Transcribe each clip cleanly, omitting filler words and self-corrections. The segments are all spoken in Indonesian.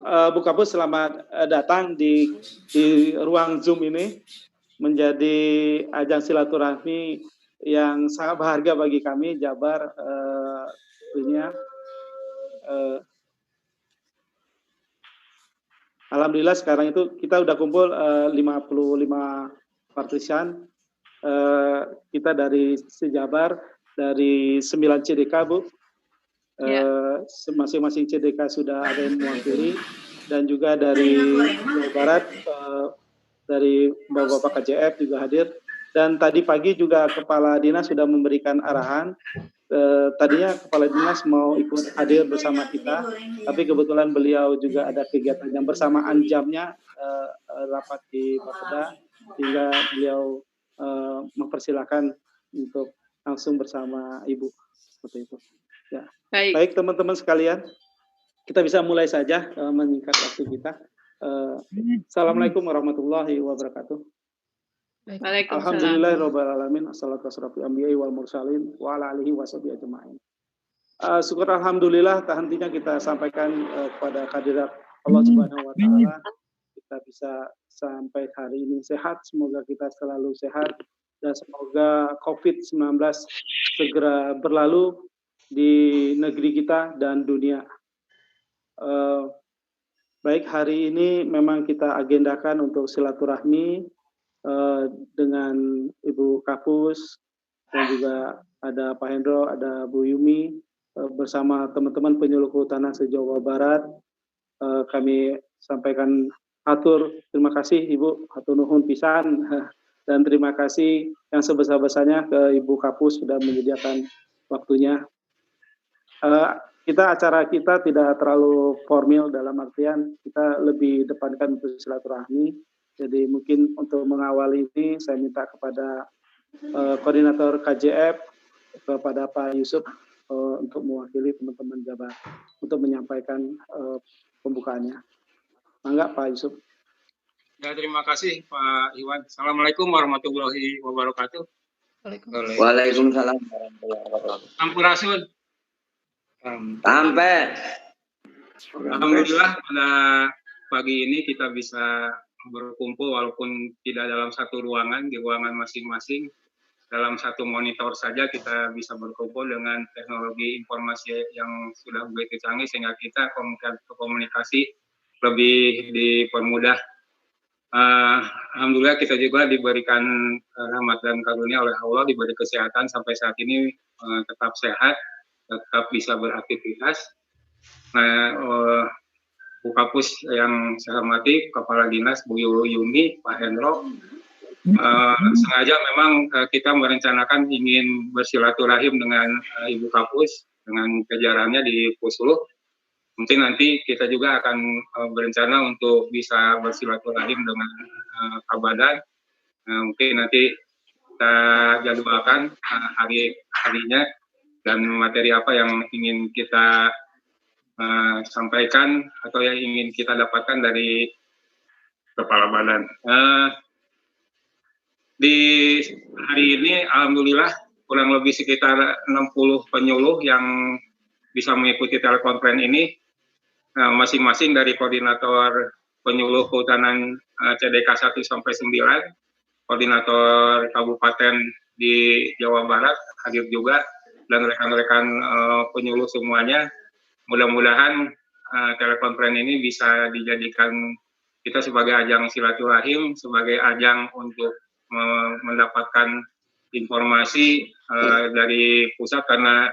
Bu Kapus, selamat datang di ruang Zoom ini, menjadi ajang silaturahmi yang sangat berharga bagi kami, Jabar. Tentunya alhamdulillah sekarang itu kita udah kumpul 55 partisan. Kita dari Sejabar, dari 9 CDK, Bu. Masing-masing CDK sudah ada yang mewakili, dan juga dari Jawa Barat, dari Bapak KJF juga hadir. Dan tadi pagi juga Kepala Dinas sudah memberikan arahan. Tadinya Kepala Dinas mau ikut hadir bersama kita, tapi kebetulan beliau juga ada kegiatan yang bersamaan jamnya, rapat di Bapeda, sehingga beliau mempersilahkan untuk langsung bersama Ibu, seperti itu. Ya. Baik teman-teman sekalian, kita bisa mulai saja menyingkat waktu kita. Assalamualaikum warahmatullahi wabarakatuh. Alhamdulillahirrahmanirrahim. Assalamualaikum warahmatullahi wabarakatuh. Wa ala alihi washabihi ajma'in. Syukur alhamdulillah, hentinya kita sampaikan kepada hadirat Allah Subhanahu wa taala. Kita bisa sampai hari ini sehat, semoga kita selalu sehat, dan semoga COVID-19 segera berlalu di negeri kita dan dunia. Baik, hari ini memang kita agendakan untuk silaturahmi dengan Ibu Kapus, dan juga ada Pak Hendro, ada Bu Yumi, bersama teman-teman penyuluh kehutanan se-Jawa Barat. Kami sampaikan hatur terima kasih Ibu, hatur nuhun pisan, dan terima kasih yang sebesar-besarnya ke Ibu Kapus sudah menyediakan waktunya. Acara kita tidak terlalu formal, dalam artian kita lebih depankan untuk silaturahmi. Jadi mungkin untuk mengawali ini saya minta kepada koordinator KJF, kepada Pak Yusuf, untuk mewakili teman-teman Jabar untuk menyampaikan pembukaannya. Mangga Pak Yusuf. Ya, terima kasih Pak Iwan. Assalamualaikum warahmatullahi wabarakatuh. Waalaikumsalam warahmatullahi wabarakatuh. Sampurasun. Sampai. Alhamdulillah pada pagi ini kita bisa berkumpul walaupun tidak dalam satu ruangan, di ruangan masing-masing. Dalam satu monitor saja kita bisa berkumpul dengan teknologi informasi yang sudah begitu canggih sehingga kita komunikasi lebih dipermudah. Alhamdulillah kita juga diberikan rahmat dan karunia oleh Allah, diberi kesehatan sampai saat ini, tetap sehat, tetap bisa beraktivitas. Nah, Bu Kapus yang saya hormati, Kepala Dinas Bu Yumi, Pak Hendro, sengaja memang kita merencanakan ingin bersilaturahim dengan Ibu Kapus, dengan jajarannya di Pusluh. Mungkin nanti kita juga akan berencana untuk bisa bersilaturahim dengan Kabadan. Mungkin nanti kita jadwalkan harinya dan materi apa yang ingin kita sampaikan atau yang ingin kita dapatkan dari Kepala Badan. Di hari ini alhamdulillah kurang lebih sekitar 60 penyuluh yang bisa mengikuti telekonferensi ini, masing-masing dari koordinator penyuluh kehutanan CDK 1 sampai 9, koordinator kabupaten di Jawa Barat hadir juga, dan rekan-rekan penyuluh semuanya. Mudah-mudahan telekonferensi ini bisa dijadikan kita sebagai ajang silaturahim, sebagai ajang untuk mendapatkan informasi dari pusat, karena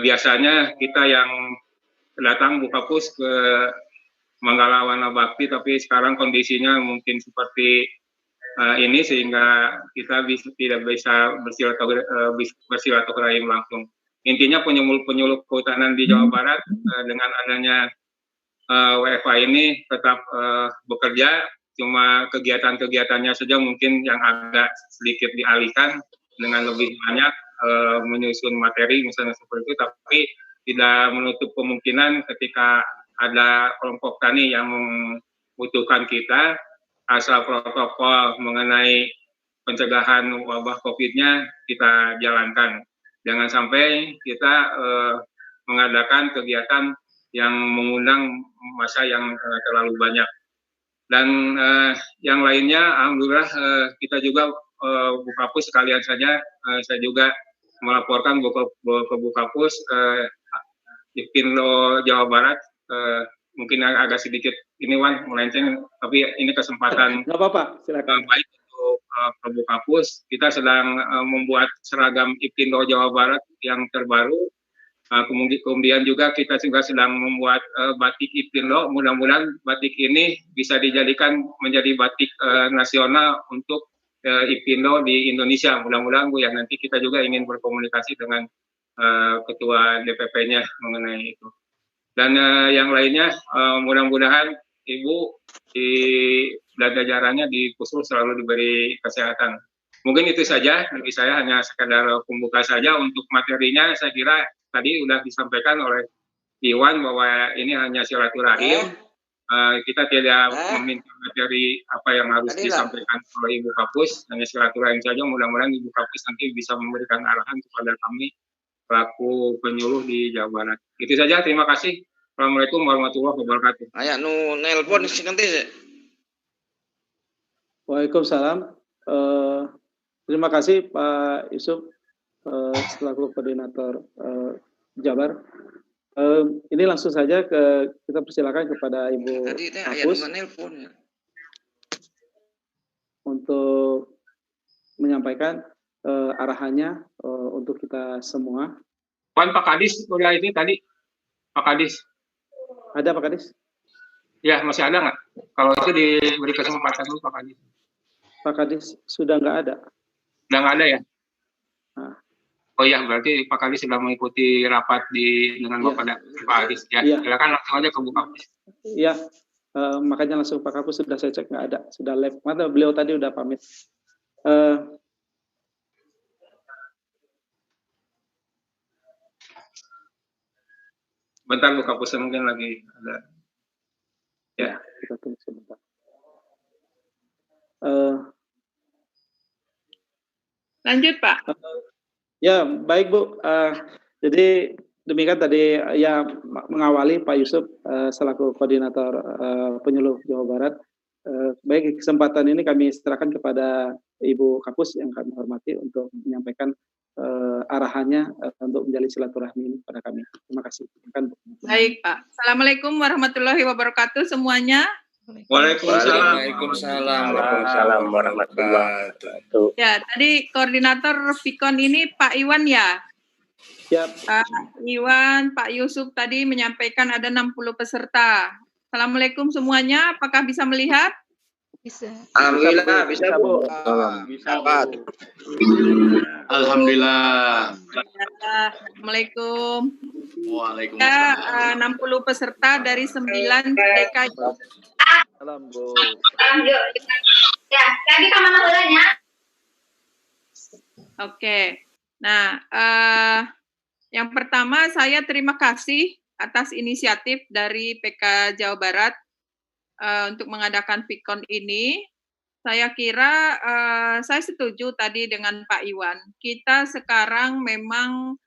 biasanya kita yang datang Bu Kapus ke Manggala Wana Bakti, tapi sekarang kondisinya mungkin seperti ini sehingga kita tidak bisa bersilaturahim langsung. Intinya penyuluh kehutanan di Jawa Barat dengan adanya WFA ini tetap bekerja, cuma kegiatan-kegiatannya saja mungkin yang agak sedikit dialihkan dengan lebih banyak menyusun materi misalnya seperti itu, tapi tidak menutup kemungkinan ketika ada kelompok tani yang membutuhkan kita, asal protokol mengenai pencegahan wabah COVID-nya kita jalankan. Jangan sampai kita mengadakan kegiatan yang mengundang massa yang terlalu banyak. Dan yang lainnya, alhamdulillah kita juga Bukapus sekalian saja, saya juga melaporkan ke Bukapus Ipinlo Jawa Barat, mungkin agak sedikit ini Wan melenceng, tapi ini kesempatan nggak apa-apa, silakan. Baik untuk ke Bukapus. Kita sedang membuat seragam Ipinlo Jawa Barat yang terbaru. Kemudian juga kita juga sedang membuat batik Ipinlo. Mudah-mudahan batik ini bisa dijadikan menjadi batik nasional untuk Ipinlo di Indonesia. Mudah-mudahan Bu ya, nanti kita juga ingin berkomunikasi dengan ketua DPP-nya mengenai itu. Dan yang lainnya mudah-mudahan Ibu dan jajarannya di Pusul selalu diberi kesehatan. Mungkin itu saja dari saya, hanya sekedar pembuka saja. Untuk materinya saya kira tadi sudah disampaikan oleh Iwan bahwa ini hanya silaturahim. Kita tidak meminta materi apa yang harus disampaikan oleh Ibu Kapus, hanya silaturahim saja. Mudah-mudahan Ibu Kapus nanti bisa memberikan arahan kepada kami pelaku penyuluh di Jawa Barat. Itu saja, terima kasih. Assalamualaikum warahmatullahi wabarakatuh. Ayak nu nelpon sih nanti. Waalaikumsalam. Terima kasih Pak Yusuf selaku koordinator Jabar. Ini langsung saja kita persilakan kepada Ibu Kapus untuk menyampaikan arahannya untuk kita semua. Pak Kadis udah ini tadi, Pak Kadis. Ada Pak Kadis? Ya, masih ada nggak? Kalau itu diberi kesempatan dulu Pak Kadis. Pak Kadis sudah nggak ada. Udah nggak ada ya? Nah. Oh iya, berarti Pak Kadis sudah mengikuti rapat dengan Bapak Kadis. Ya, silakan langsung aja ke Bu Kapus. Iya, makanya langsung Pak Kapus sudah saya cek nggak ada, sudah live. Mana beliau tadi udah pamit. Bentar Bu Kapus, mungkin lagi ada. Ya, kita tunggu sebentar. Lanjut Pak. Ya, baik Bu. Jadi demikian tadi ya mengawali Pak Yusuf selaku koordinator penyuluh Jawa Barat. Baik, kesempatan ini kami serahkan kepada Ibu Kapus yang kami hormati untuk menyampaikan arahannya untuk menjalin silaturahmi pada kami. Terima kasih. Baik Pak. Assalamualaikum warahmatullahi wabarakatuh semuanya. Waalaikumsalam warahmatullahi wabarakatuh. Ya, tadi koordinator Vikon ini Pak Iwan ya? Ya. Pak Iwan, Pak Yusuf tadi menyampaikan ada 60 peserta. Assalamualaikum semuanya, apakah bisa melihat? Bisa. Alhamdulillah, bisa Bu. Bisa. Alhamdulillah. Assalamualaikum. Waalaikumsalam. 60 peserta dari 9 DKI. Salam Bu. Ya, lagi kemana bolanya? Oke. Nah, yang pertama saya terima kasih atas inisiatif dari PK Jawa Barat untuk mengadakan Vikon ini. Saya kira saya setuju tadi dengan Pak Iwan. Kita sekarang memang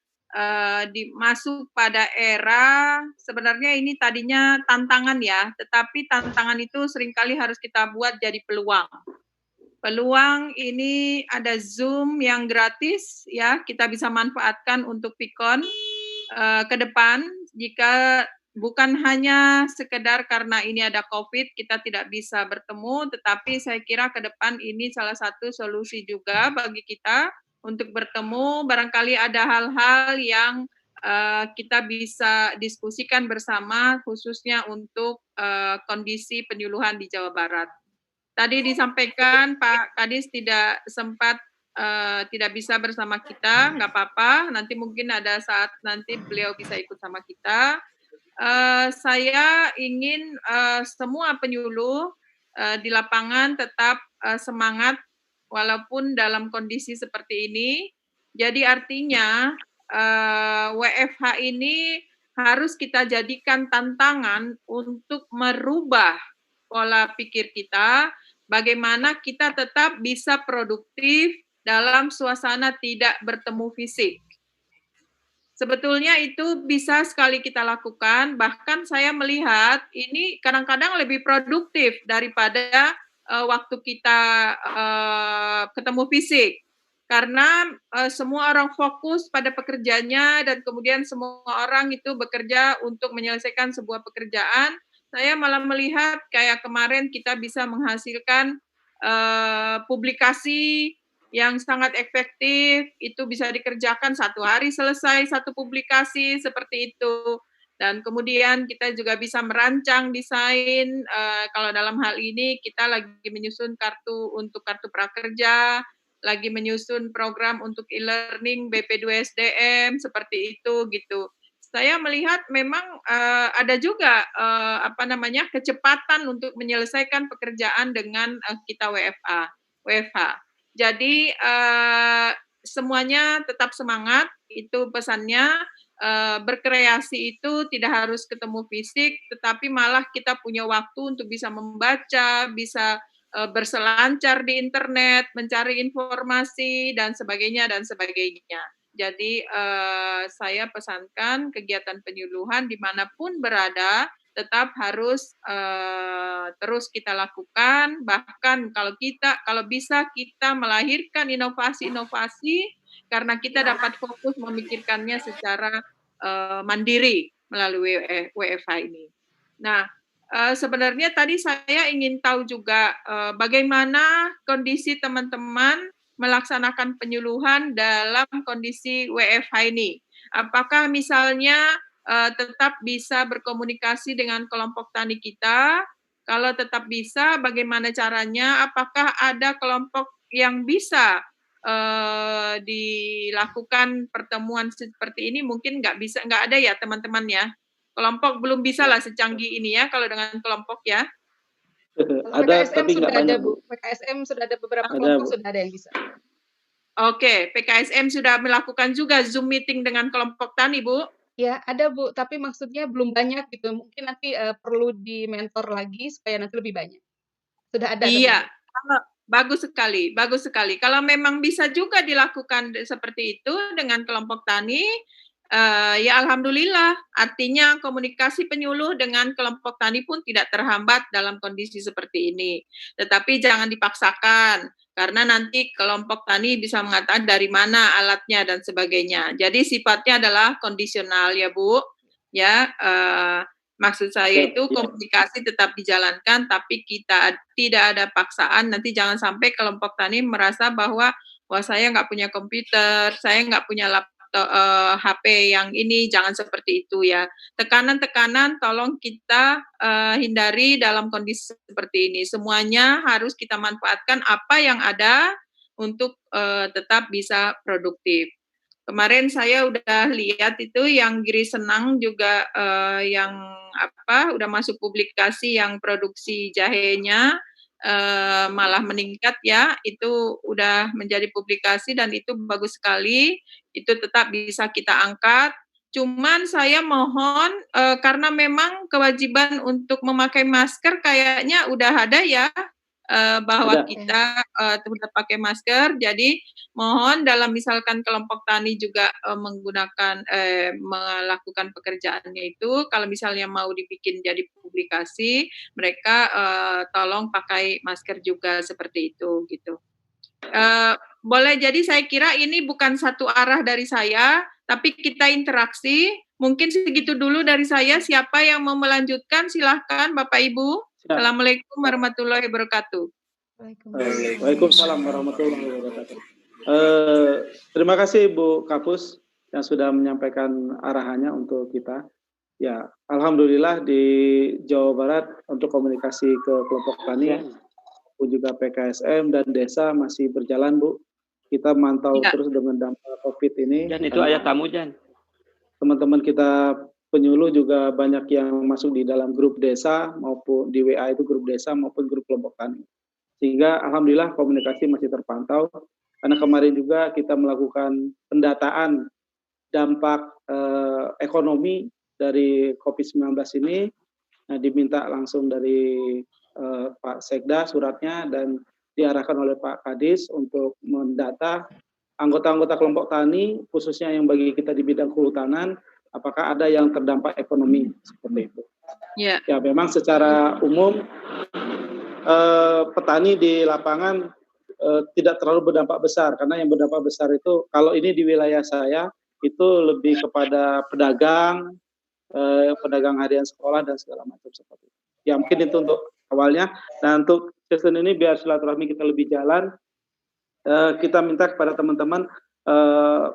masuk pada era, sebenarnya ini tadinya tantangan ya, tetapi tantangan itu seringkali harus kita buat jadi peluang. Peluang ini ada Zoom yang gratis ya, kita bisa manfaatkan untuk Vikon ke depan. Jika bukan hanya sekedar karena ini ada COVID, kita tidak bisa bertemu, tetapi saya kira ke depan ini salah satu solusi juga bagi kita untuk bertemu. Barangkali ada hal-hal yang kita bisa diskusikan bersama, khususnya untuk kondisi penyuluhan di Jawa Barat. Tadi disampaikan Pak Kadis tidak sempat, tidak bisa bersama kita, nggak apa-apa, nanti mungkin ada saat nanti beliau bisa ikut sama kita. Saya ingin semua penyuluh di lapangan tetap semangat walaupun dalam kondisi seperti ini. Jadi artinya WFH ini harus kita jadikan tantangan untuk merubah pola pikir kita, bagaimana kita tetap bisa produktif dalam suasana tidak bertemu fisik. Sebetulnya itu bisa sekali kita lakukan, bahkan saya melihat ini kadang-kadang lebih produktif daripada waktu kita ketemu fisik. Karena semua orang fokus pada pekerjaannya dan kemudian semua orang itu bekerja untuk menyelesaikan sebuah pekerjaan. Saya malah melihat kayak kemarin kita bisa menghasilkan publikasi yang sangat efektif, itu bisa dikerjakan 1 hari selesai 1 publikasi, seperti itu. Dan kemudian kita juga bisa merancang desain, kalau dalam hal ini kita lagi menyusun kartu untuk kartu prakerja, lagi menyusun program untuk e-learning BP2SDM, seperti itu, gitu. Saya melihat memang ada juga kecepatan untuk menyelesaikan pekerjaan dengan kita WFH. Jadi semuanya tetap semangat, itu pesannya. Berkreasi itu tidak harus ketemu fisik, tetapi malah kita punya waktu untuk bisa membaca, bisa berselancar di internet, mencari informasi dan sebagainya dan sebagainya. Jadi saya pesankan kegiatan penyuluhan dimanapun berada tetap harus terus kita lakukan, bahkan kalau bisa kita melahirkan inovasi-inovasi karena kita dapat fokus memikirkannya secara mandiri melalui WFH ini. Nah, sebenarnya tadi saya ingin tahu juga bagaimana kondisi teman-teman melaksanakan penyuluhan dalam kondisi WFH ini. Apakah misalnya tetap bisa berkomunikasi dengan kelompok tani kita? Kalau tetap bisa, bagaimana caranya? Apakah ada kelompok yang bisa dilakukan pertemuan seperti ini? Mungkin nggak ada ya teman-teman ya. Kelompok belum bisa lah secanggih ini ya kalau dengan kelompok ya. Ada tapi nggak banyak, Bu. PKSM sudah ada beberapa kelompok, sudah ada yang bisa. Oke, PKSM sudah melakukan juga Zoom meeting dengan kelompok tani, Bu? Ya, ada Bu, tapi maksudnya belum banyak gitu. Mungkin nanti perlu di-mentor lagi supaya nanti lebih banyak. Sudah ada. Iya, bagus sekali, bagus sekali. Kalau memang bisa juga dilakukan seperti itu dengan kelompok tani, ya alhamdulillah. Artinya komunikasi penyuluh dengan kelompok tani pun tidak terhambat dalam kondisi seperti ini. Tetapi jangan dipaksakan, karena nanti kelompok tani bisa mengatakan dari mana alatnya dan sebagainya. Jadi sifatnya adalah kondisional ya Bu. Ya, maksud saya itu komunikasi tetap dijalankan, tapi kita tidak ada paksaan. Nanti jangan sampai kelompok tani merasa bahwa wah saya nggak punya komputer, saya nggak punya laptop, HP yang ini, jangan seperti itu ya. Tekanan-tekanan tolong kita hindari dalam kondisi seperti ini. Semuanya harus kita manfaatkan apa yang ada untuk tetap bisa produktif. Kemarin saya udah lihat itu yang Giri Senang juga yang udah masuk publikasi yang produksi jahenya malah meningkat ya, itu udah menjadi publikasi dan itu bagus sekali, itu tetap bisa kita angkat. Cuman saya mohon karena memang kewajiban untuk memakai masker kayaknya udah ada ya, bahwa kita sudah pakai masker, jadi mohon dalam misalkan kelompok tani juga melakukan pekerjaannya itu, kalau misalnya mau dibikin jadi publikasi, mereka tolong pakai masker juga seperti itu gitu. Boleh jadi saya kira ini bukan satu arah dari saya, tapi kita interaksi. Mungkin segitu dulu dari saya. Siapa yang mau melanjutkan? Silahkan Bapak Ibu. Assalamualaikum warahmatullahi wabarakatuh. Waalaikumsalam warahmatullahi wabarakatuh. Terima kasih Bu Kapus yang sudah menyampaikan arahannya untuk kita. Ya, alhamdulillah di Jawa Barat untuk komunikasi ke kelompok tani, juga PKSM dan desa masih berjalan, Bu. Kita mantau terus dengan dampak COVID ini. Dan itu ayah kamu, Jan. Teman-teman kita penyuluh juga banyak yang masuk di dalam grup desa maupun di WA itu grup desa maupun grup kelompok tani. Sehingga alhamdulillah komunikasi masih terpantau. Karena kemarin juga kita melakukan pendataan dampak ekonomi dari COVID-19 ini, diminta langsung dari Pak Sekda suratnya dan diarahkan oleh Pak Kadis untuk mendata anggota-anggota kelompok tani, khususnya yang bagi kita di bidang kehutanan, apakah ada yang terdampak ekonomi seperti itu? Ya. Ya, memang secara umum petani di lapangan tidak terlalu berdampak besar, karena yang berdampak besar itu kalau ini di wilayah saya itu lebih kepada pedagang, pedagang harian sekolah dan segala macam seperti itu. Ya mungkin itu untuk awalnya. Nah untuk sesi ini biar silaturahmi kita lebih jalan, kita minta kepada teman-teman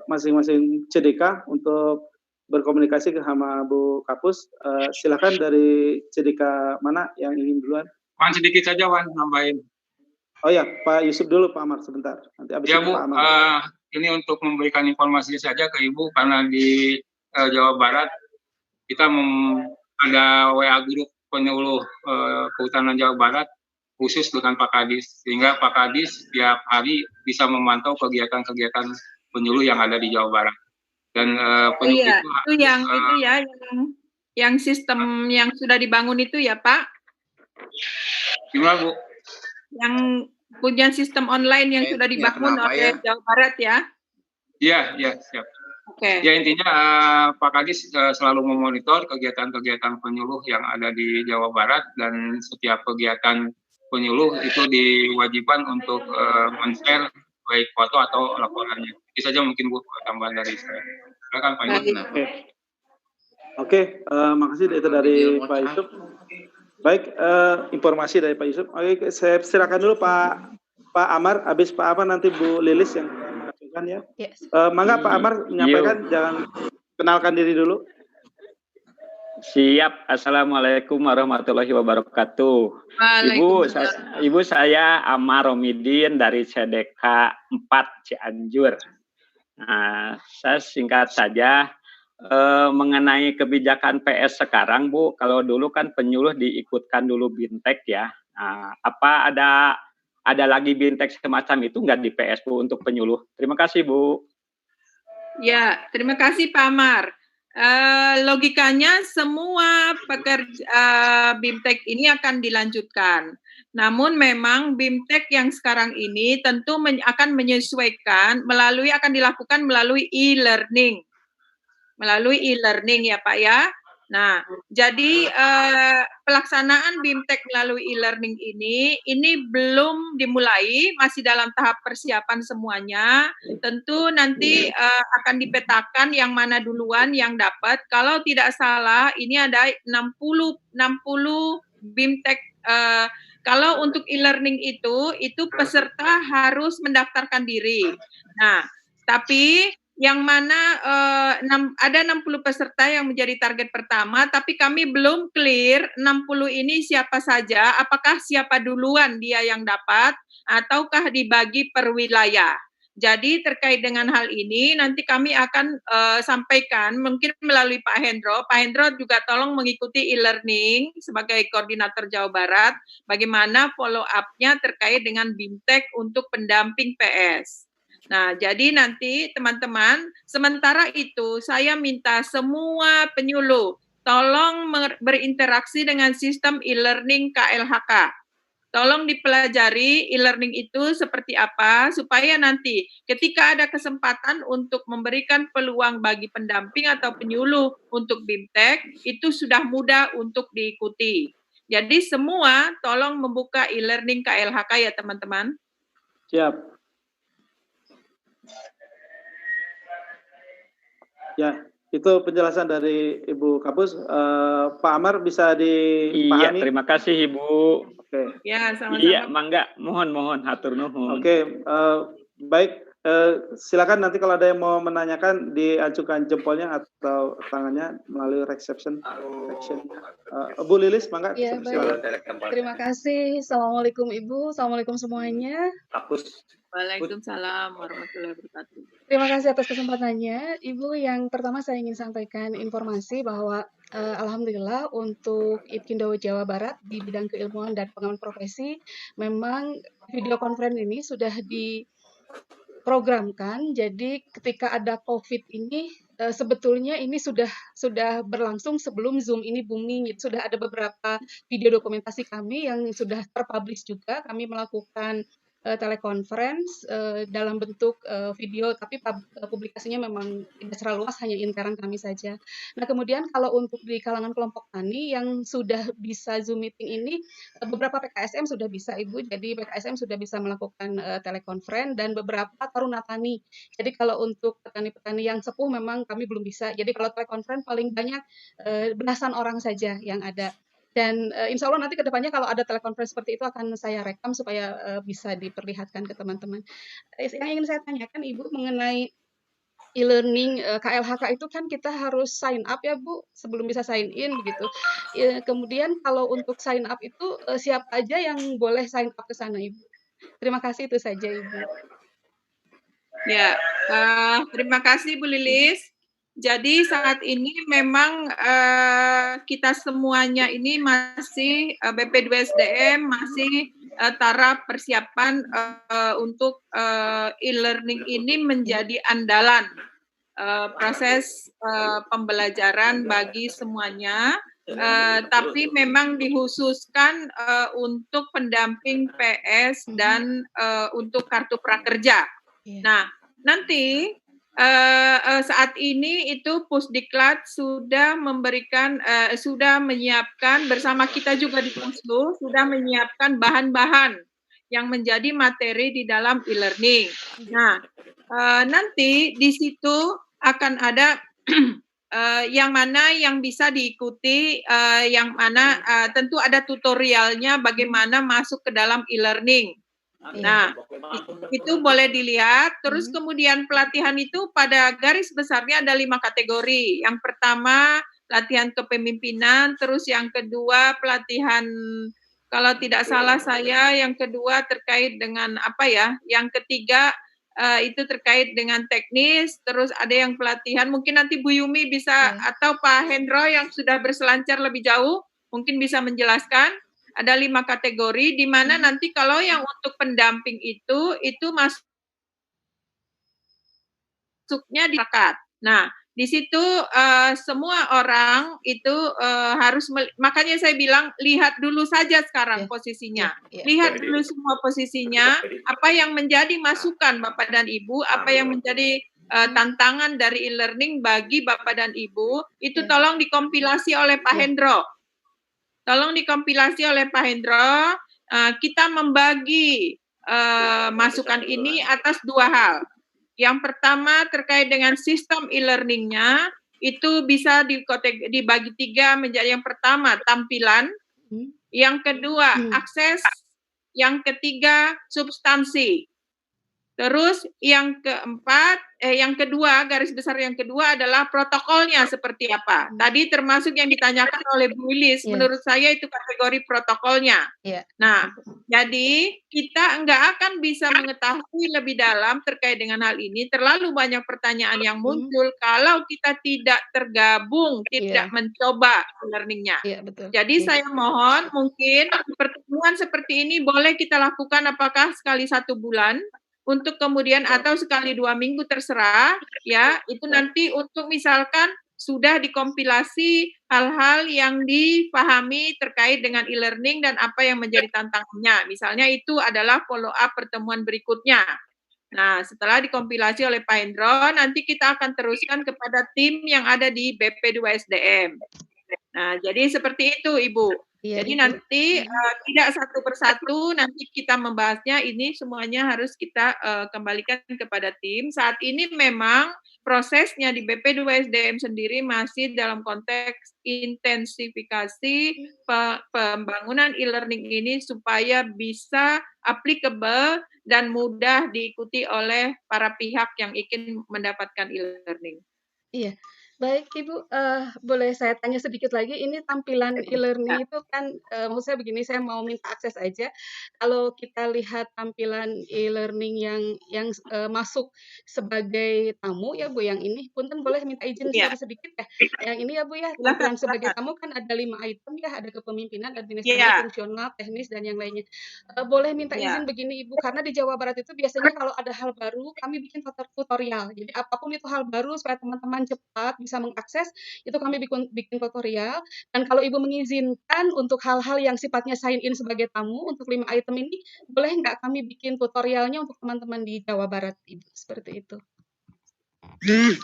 masing-masing CDK untuk berkomunikasi ke sama Bu Kapus. Silakan dari CDK mana yang ingin duluan? Wan sedikit saja Wan, nambahin. Oh ya, Pak Yusuf dulu, Pak Amar sebentar. Nanti habis Ya itu Bu, Pak Amar. ini untuk memberikan informasi saja ke Ibu, karena di Jawa Barat kita ada WA grup penyuluh kehutanan Jawa Barat khusus dengan Pak Kadis, sehingga Pak Kadis setiap hari bisa memantau kegiatan-kegiatan penyuluh yang ada di Jawa Barat. Dan penyuluh itu yang sistem yang sudah dibangun itu ya Pak? Gimana Bu? Yang punya sistem online yang sudah dibangun oleh Jawa Barat ya? Iya, siap. Oke. Ya intinya Pak Kadis selalu memonitor kegiatan-kegiatan penyuluh yang ada di Jawa Barat, dan setiap kegiatan penyuluh itu diwajibkan untuk men-share baik foto atau laporannya. Itu saja mungkin Bu tambahan dari saya. Silakan Pak Yusuf. Oke, makasih itu dari Pak Yusuf. Baik, informasi dari Pak Yusuf. Oke, saya silakan dulu Pak Amar. Habis Pak Amar nanti Bu Lilis yang mengajukan ya. Yes. Mangga Pak Amar menyampaikan, jangan kenalkan diri dulu. Siap. Assalamualaikum warahmatullahi wabarakatuh. Ibu saya Amar Romidin dari CDK 4 Cianjur. Nah, saya singkat saja mengenai kebijakan PS sekarang Bu, kalau dulu kan penyuluh diikutkan dulu Bintek ya. Nah, apa ada lagi Bintek semacam itu nggak di PS Bu untuk penyuluh? Terima kasih Bu. Ya, terima kasih Pak Amar. Logikanya semua pekerja BIMTEK ini akan dilanjutkan. Namun memang BIMTEK yang sekarang ini tentu akan menyesuaikan akan dilakukan melalui e-learning. Melalui e-learning ya Pak ya. Nah, jadi pelaksanaan BIMTEK melalui e-learning ini belum dimulai, masih dalam tahap persiapan semuanya. Tentu nanti akan dipetakan yang mana duluan yang dapat. Kalau tidak salah, ini ada 60 BIMTEK. Kalau untuk e-learning itu peserta harus mendaftarkan diri. Nah, tapi yang mana ada 60 peserta yang menjadi target pertama, tapi kami belum clear 60 ini siapa saja, apakah siapa duluan dia yang dapat, ataukah dibagi per wilayah. Jadi terkait dengan hal ini, nanti kami akan sampaikan, mungkin melalui Pak Hendro. Pak Hendro juga tolong mengikuti e-learning sebagai koordinator Jawa Barat, bagaimana follow up-nya terkait dengan BIMTEK untuk pendamping PS. Nah, jadi nanti teman-teman, sementara itu saya minta semua penyuluh tolong berinteraksi dengan sistem e-learning KLHK. Tolong dipelajari e-learning itu seperti apa, supaya nanti ketika ada kesempatan untuk memberikan peluang bagi pendamping atau penyuluh untuk BIMTEK, itu sudah mudah untuk diikuti. Jadi semua tolong membuka e-learning KLHK ya teman-teman. Siap. Ya, itu penjelasan dari Ibu Kapus. Pak Amar bisa dipahami? Iya, terima kasih Ibu. Oke. Ya, sama-sama. Iya, mangga, mohon hatur nuhun. Oke, baik. Silakan nanti kalau ada yang mau menanyakan diajukan jempolnya atau tangannya melalui reception. Bu Lilis, mangga. Ya, terima kasih. Assalamualaikum Ibu, assalamualaikum semuanya. Kapus. Waalaikumsalam warahmatullahi wabarakatuh. Terima kasih atas kesempatannya. Ibu, yang pertama saya ingin sampaikan informasi bahwa alhamdulillah untuk IPKINDO Jawa Barat di bidang keilmuan dan pengembangan profesi, memang video conference ini sudah diprogramkan. Jadi ketika ada COVID ini, sebetulnya ini sudah berlangsung sebelum Zoom ini booming. Sudah ada beberapa video dokumentasi kami yang sudah terpublish juga. Kami melakukan teleconference dalam bentuk video, tapi publikasinya memang tidak secara luas, hanya intern kami saja. Nah, kemudian kalau untuk di kalangan kelompok tani yang sudah bisa Zoom meeting ini, beberapa PKSM sudah bisa, Ibu. Jadi PKSM sudah bisa melakukan teleconference dan beberapa taruna tani. Jadi kalau untuk petani-petani yang sepuh memang kami belum bisa. Jadi kalau teleconference paling banyak belasan orang saja yang ada. Dan insya Allah nanti ke depannya kalau ada telekonferensi seperti itu akan saya rekam supaya bisa diperlihatkan ke teman-teman. Yang ingin saya tanyakan Ibu mengenai e-learning KLHK itu kan kita harus sign up ya Bu sebelum bisa sign in begitu. Kemudian kalau untuk sign up itu siapa aja yang boleh sign up ke sana Ibu? Terima kasih, itu saja Ibu. Ya, terima kasih Bu Lilis. Jadi saat ini memang kita semuanya ini masih BP2SDM masih taraf persiapan untuk e-learning ini menjadi andalan proses pembelajaran bagi semuanya, tapi memang dikhususkan untuk pendamping PS dan untuk kartu prakerja. Nah, nanti saat ini itu Pusdiklat sudah memberikan, sudah menyiapkan bersama kita juga di Puslu, sudah menyiapkan bahan-bahan yang menjadi materi di dalam e-learning. Nah, nanti di situ akan ada yang mana yang bisa diikuti, yang mana tentu ada tutorialnya bagaimana masuk ke dalam e-learning. Nah, itu boleh dilihat. Terus kemudian pelatihan itu pada garis besarnya ada 5 kategori. Yang pertama, latihan kepemimpinan. Terus yang kedua, pelatihan, kalau tidak salah saya, yang kedua terkait dengan apa ya? Yang ketiga, itu terkait dengan teknis. Terus ada yang pelatihan, mungkin nanti Bu Yumi bisa, atau Pak Hendro yang sudah berselancar lebih jauh, mungkin bisa menjelaskan. Ada 5 kategori, di mana nanti kalau yang untuk pendamping itu masuknya di masyarakat. Nah, di situ semua orang itu harus, makanya saya bilang lihat dulu saja sekarang posisinya. Lihat dulu semua posisinya, apa yang menjadi masukan Bapak dan Ibu, apa yang menjadi tantangan dari e-learning bagi Bapak dan Ibu, itu tolong dikompilasi oleh Pak Hendro. Tolong dikompilasi oleh Pak Hendro. Kita membagi masukan ini atas 2 hal. Yang pertama terkait dengan sistem e-learningnya, itu bisa dibagi 3 menjadi, yang pertama tampilan, yang kedua akses, yang ketiga substansi. Terus yang keempat, yang kedua, garis besar yang kedua adalah protokolnya seperti apa. Tadi termasuk yang ditanyakan oleh Bu Lilis, menurut saya itu kategori protokolnya. Nah, jadi kita nggak akan bisa mengetahui lebih dalam terkait dengan hal ini. Terlalu banyak pertanyaan yang muncul kalau kita tidak tergabung, tidak mencoba learningnya. Jadi saya mohon mungkin pertemuan seperti ini boleh kita lakukan apakah sekali 1 bulan, untuk kemudian atau sekali 2 minggu terserah ya, itu nanti untuk misalkan sudah dikompilasi hal-hal yang dipahami terkait dengan e-learning dan apa yang menjadi tantangannya. Misalnya itu adalah follow up pertemuan berikutnya. Nah, setelah dikompilasi oleh Pak Hendro, nanti kita akan teruskan kepada tim yang ada di BP2SDM. Nah, jadi seperti itu Ibu. Jadi nanti tidak satu persatu, nanti kita membahasnya, ini semuanya harus kita kembalikan kepada tim. Saat ini memang prosesnya di BP2SDM sendiri masih dalam konteks intensifikasi pembangunan e-learning ini supaya bisa applicable dan mudah diikuti oleh para pihak yang ingin mendapatkan e-learning. Iya. Baik Ibu, boleh saya tanya sedikit lagi, ini tampilan e-learning itu kan, maksud saya begini, saya mau minta akses aja. Kalau kita lihat tampilan e-learning yang masuk sebagai tamu ya Bu, yang ini, punten boleh minta izin sedikit ya? Yang ini ya Bu ya, tampilan sebagai tamu kan ada 5 item ya, ada kepemimpinan, administrasi, fungsional, teknis, dan yang lainnya. Boleh minta izin begini Ibu, karena di Jawa Barat itu biasanya kalau ada hal baru, kami bikin tutorial. Jadi apapun itu hal baru supaya teman-teman cepat bisa bisa mengakses, itu kami bikin tutorial. Dan kalau Ibu mengizinkan untuk hal-hal yang sifatnya sign in sebagai tamu, untuk 5 item ini, boleh nggak kami bikin tutorialnya untuk teman-teman di Jawa Barat, Ibu? Seperti itu.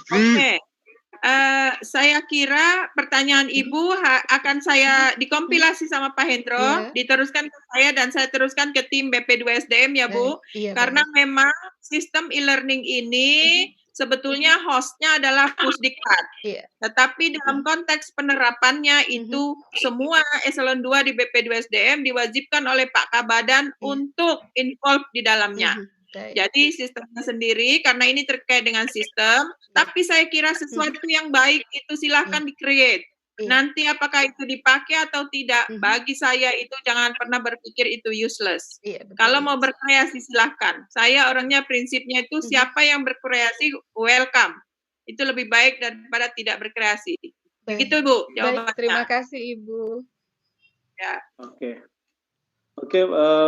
Oke. Saya kira pertanyaan Ibu akan saya dikompilasi sama Pak Hendro, diteruskan ke saya dan saya teruskan ke tim BP2SDM ya Bu. Karena memang sistem e-learning ini sebetulnya hostnya adalah Pusdiklat. Tetapi dalam konteks penerapannya itu semua eselon 2 di BP2SDM diwajibkan oleh Pak Kabadan untuk involve di dalamnya. Jadi sistemnya sendiri, karena ini terkait dengan sistem, tapi saya kira sesuatu yang baik itu silahkan di-create. Nanti apakah itu dipakai atau tidak, bagi saya itu jangan pernah berpikir itu useless. Kalau mau berkreasi silahkan. Saya orangnya prinsipnya itu siapa yang berkreasi, welcome. Itu lebih baik daripada tidak berkreasi. Begitu Bu, jawabannya. Terima kasih Ibu. Ya. Oke,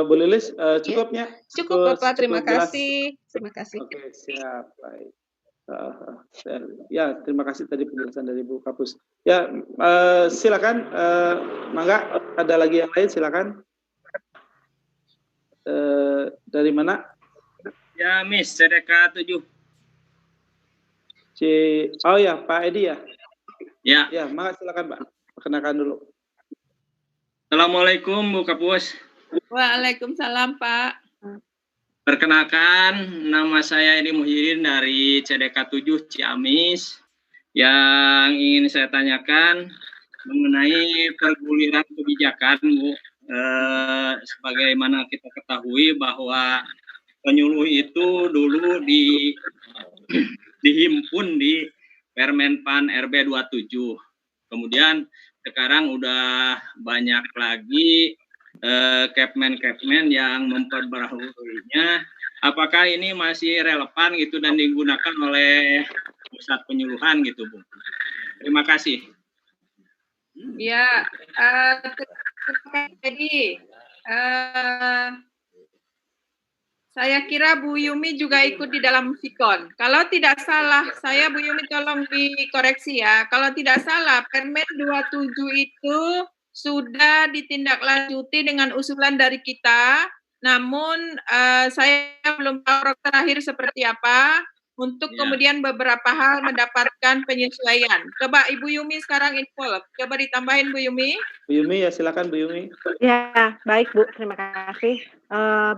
Bu Lilis, cukupnya? Cukup Bapak, terima kasih. Terima kasih. Oke, siap. Baik. Ya, terima kasih tadi penjelasan dari Bu Kapus. Ya, silakan. Mangga, ada lagi yang lain, silakan. Dari mana? Ya, Miss, CDK 7. Oh ya, Pak Edi ya? Ya. Ya, mangga silakan Pak. Perkenalkan dulu. Assalamualaikum Bu Kapus. Waalaikumsalam Pak. Perkenalkan, nama saya Edi Muhyiddin dari CDK 7 Ciamis. Yang ingin saya tanyakan mengenai perguliran kebijakan, Bu. Sebagaimana kita ketahui bahwa penyuluh itu dulu dihimpun di Permenpan RB 27. Kemudian sekarang udah banyak lagi Kepmen yang memperbaharuinya. Apakah ini masih relevan gitu dan digunakan oleh pusat penyuluhan gitu Bu? Terima kasih. Ya, jadi saya kira Bu Yumi juga ikut di dalam Vikon. Kalau tidak salah, Bu Yumi tolong dikoreksi ya. Kalau tidak salah, Permen 27 itu sudah ditindaklanjuti dengan usulan dari kita, namun saya belum tahu terakhir seperti apa, untuk kemudian beberapa hal mendapatkan penyesuaian. Coba Ibu Yumi sekarang involve, coba ditambahin Bu Yumi. Bu Yumi ya, silakan Bu Yumi. Ya, baik Bu, terima kasih.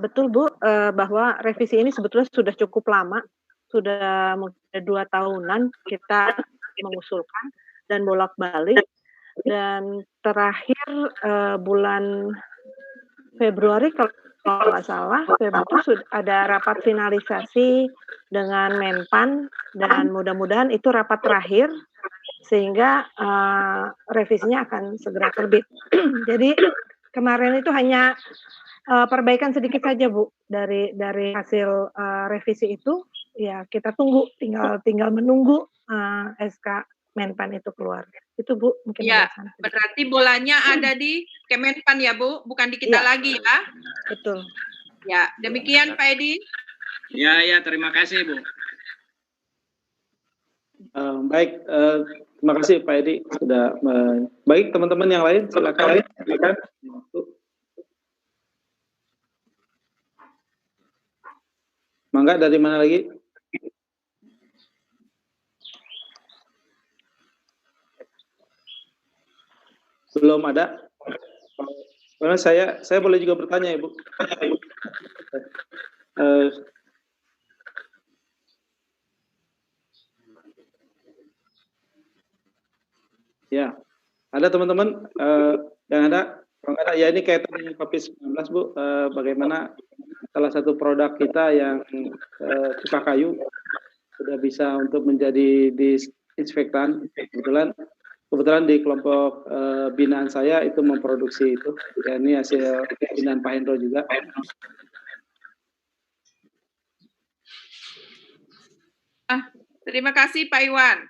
Betul Bu, bahwa revisi ini sebetulnya sudah cukup lama, sudah mungkin 2 tahunan kita mengusulkan dan bolak-balik. Dan terakhir bulan Februari kalau nggak salah, Februari sudah ada rapat finalisasi dengan Menpan dan mudah-mudahan itu rapat terakhir sehingga revisinya akan segera terbit. Jadi kemarin itu hanya perbaikan sedikit saja Bu dari hasil revisi itu. Ya kita tunggu, tinggal menunggu SK Menpan itu keluar. Itu Bu, mungkin ya, berarti bolanya ada di Kemenpan ya Bu, bukan di kita lagi ya. Betul. Ya, demikian Pak Edi. Ya, terima kasih Bu. Baik, terima kasih Pak Edi sudah. Baik teman-teman yang lain, silakan. Mangga, dari mana lagi? Belum ada. Karena saya boleh juga bertanya Ibu. Ya, ada teman-teman yang ada. Kalau ada ya ini kaitan dengan COVID-19 Bu. Bagaimana salah satu produk kita yang cuka kayu sudah bisa untuk menjadi disinfektan. Kebetulan di kelompok binaan saya itu memproduksi itu. Ya, ini hasil binaan Pak Hendro juga. Terima kasih Pak Iwan.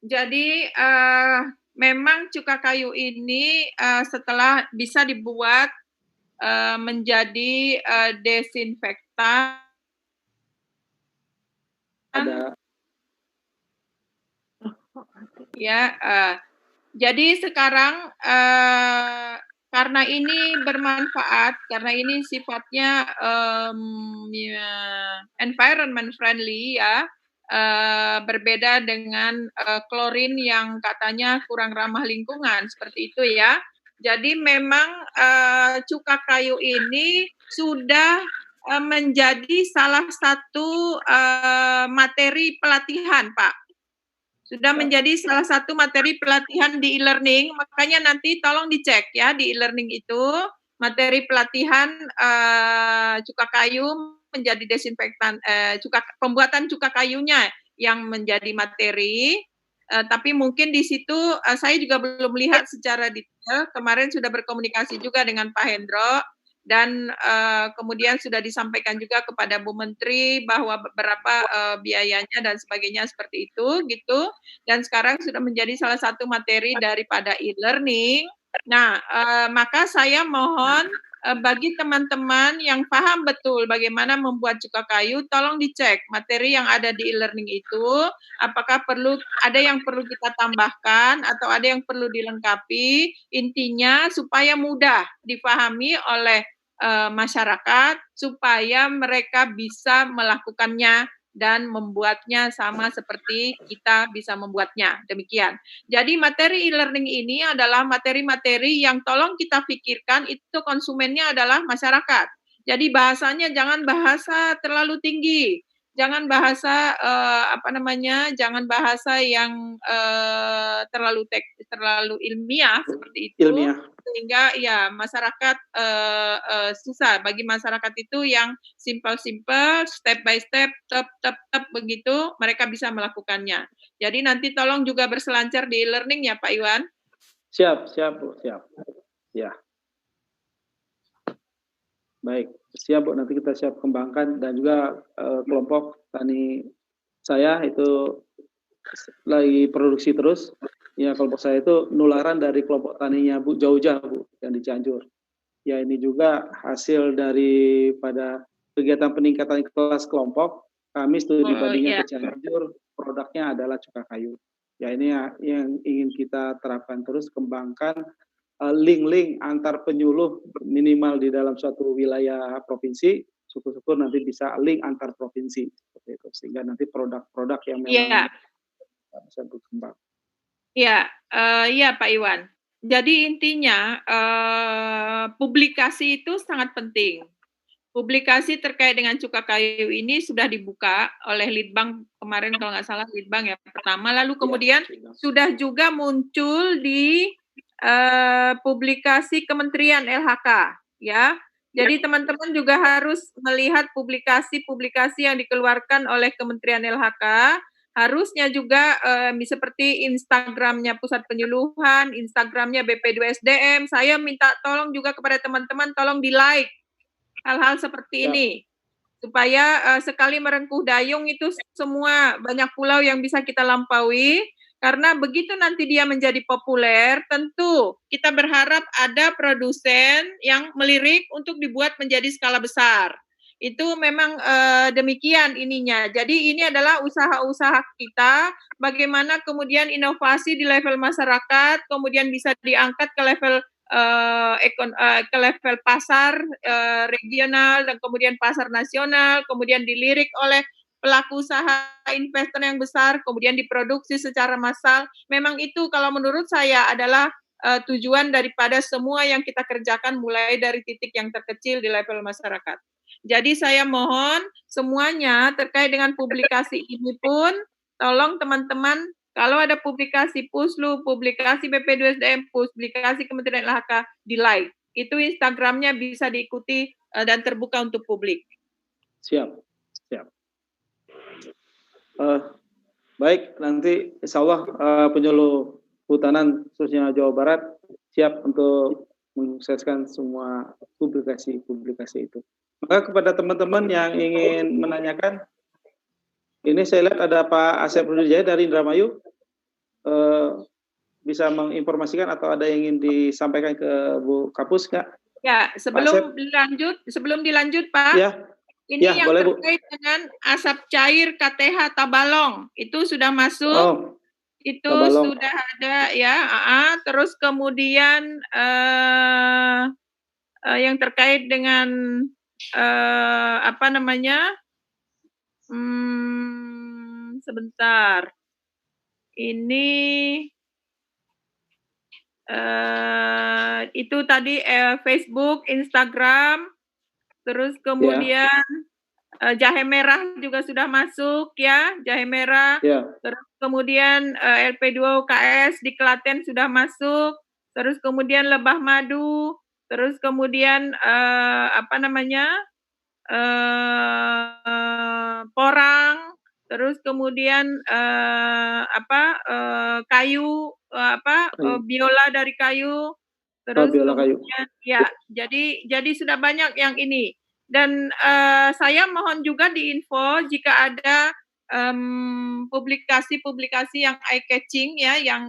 Jadi memang cuka kayu ini setelah bisa dibuat menjadi desinfektan. Ya, jadi sekarang karena ini bermanfaat, karena ini sifatnya ya, environment friendly ya, berbeda dengan klorin yang katanya kurang ramah lingkungan seperti itu ya. Jadi memang cuka kayu ini sudah menjadi salah satu materi pelatihan, Pak. Sudah menjadi salah satu materi pelatihan di e-learning, makanya nanti tolong dicek ya di e-learning itu materi pelatihan cuka kayu menjadi desinfektan, pembuatan cuka kayunya yang menjadi materi. Tapi mungkin di situ saya juga belum lihat secara detail. Kemarin sudah berkomunikasi juga dengan Pak Hendro dan kemudian sudah disampaikan juga kepada Bu Menteri bahwa beberapa biayanya dan sebagainya seperti itu gitu, dan sekarang sudah menjadi salah satu materi daripada e-learning. Nah, maka saya mohon bagi teman-teman yang paham betul bagaimana membuat cuka kayu, tolong dicek materi yang ada di e-learning itu, apakah ada yang perlu kita tambahkan atau ada yang perlu dilengkapi, intinya supaya mudah dipahami oleh masyarakat supaya mereka bisa melakukannya dan membuatnya sama seperti kita bisa membuatnya. Demikian. Jadi materi e-learning ini adalah materi-materi yang tolong kita pikirkan itu konsumennya adalah masyarakat. Jadi bahasanya jangan bahasa terlalu tinggi. Jangan bahasa jangan bahasa yang terlalu ilmiah seperti itu. Ilmiah. Sehingga ya masyarakat susah. Bagi masyarakat itu yang simple-simple, step by step, tep begitu, mereka bisa melakukannya. Jadi nanti tolong juga berselancar di e-learning ya Pak Iwan. Siap Bu, siap. Ya. Baik, siap Bu, nanti kita siap kembangkan, dan juga kelompok tani saya itu lagi produksi terus. Ya, kelompok saya itu nularan dari kelompok taninya Bu Jauja Bu yang di Cianjur. Ya, ini juga hasil daripada kegiatan peningkatan kelas kelompok. Kami studi bandingnya ke Cianjur, produknya adalah cuka kayu. Ya, ini yang ingin kita terapkan terus, kembangkan link-link antar penyuluh minimal di dalam suatu wilayah provinsi, syukur-syukur nanti bisa link antar provinsi seperti itu, sehingga nanti produk-produk yang memang bisa berkembang. Iya Pak Iwan. Jadi intinya publikasi itu sangat penting. Publikasi terkait dengan cuka kayu ini sudah dibuka oleh Litbang kemarin kalau nggak salah, Litbang ya pertama, lalu kemudian sudah juga muncul di publikasi Kementerian LHK ya. Jadi teman-teman juga harus melihat publikasi-publikasi yang dikeluarkan oleh Kementerian LHK. Harusnya juga seperti Instagramnya Pusat Penyuluhan, Instagramnya BP2SDM. Saya minta tolong juga kepada teman-teman, tolong di-like hal-hal seperti ini. Supaya sekali merengkuh dayung itu semua banyak pulau yang bisa kita lampaui. Karena begitu nanti dia menjadi populer, tentu kita berharap ada produsen yang melirik untuk dibuat menjadi skala besar. Itu memang demikian ininya. Jadi ini adalah usaha-usaha kita, bagaimana kemudian inovasi di level masyarakat, kemudian bisa diangkat ke level pasar regional, dan kemudian pasar nasional, kemudian dilirik oleh pelaku usaha investor yang besar, kemudian diproduksi secara massal. Memang itu kalau menurut saya adalah tujuan daripada semua yang kita kerjakan mulai dari titik yang terkecil di level masyarakat. Jadi saya mohon semuanya terkait dengan publikasi ini pun, tolong teman-teman, kalau ada publikasi Puslu, publikasi BP2SDM, publikasi Kementerian LHK, di-like. Itu Instagramnya bisa diikuti dan terbuka untuk publik. Siap. Baik, nanti insya Allah penyuluh hutanan khususnya Jawa Barat siap untuk mensukseskan semua publikasi itu. Maka kepada teman-teman yang ingin menanyakan, ini saya lihat ada Pak Asep Rudijaya dari Indramayu, bisa menginformasikan atau ada yang ingin disampaikan ke Bu Kapus, Kak? Ya, sebelum dilanjut Pak. Ya. Ini yang terkait dengan asap cair KTH Tabalong, itu sudah masuk Itu Tabalong. sudah ada ya. Terus kemudian yang terkait dengan apa namanya? Sebentar. Ini itu tadi Facebook, Instagram, terus kemudian jahe merah juga sudah masuk ya, jahe merah. Terus kemudian LP2 UKS di Klaten sudah masuk. Terus kemudian lebah madu. Terus kemudian apa namanya? Porang. Terus kemudian kayu biola dari kayu. Terus kemudian ya, jadi sudah banyak yang ini. Dan saya mohon juga diinfo jika ada publikasi-publikasi yang eye catching ya, yang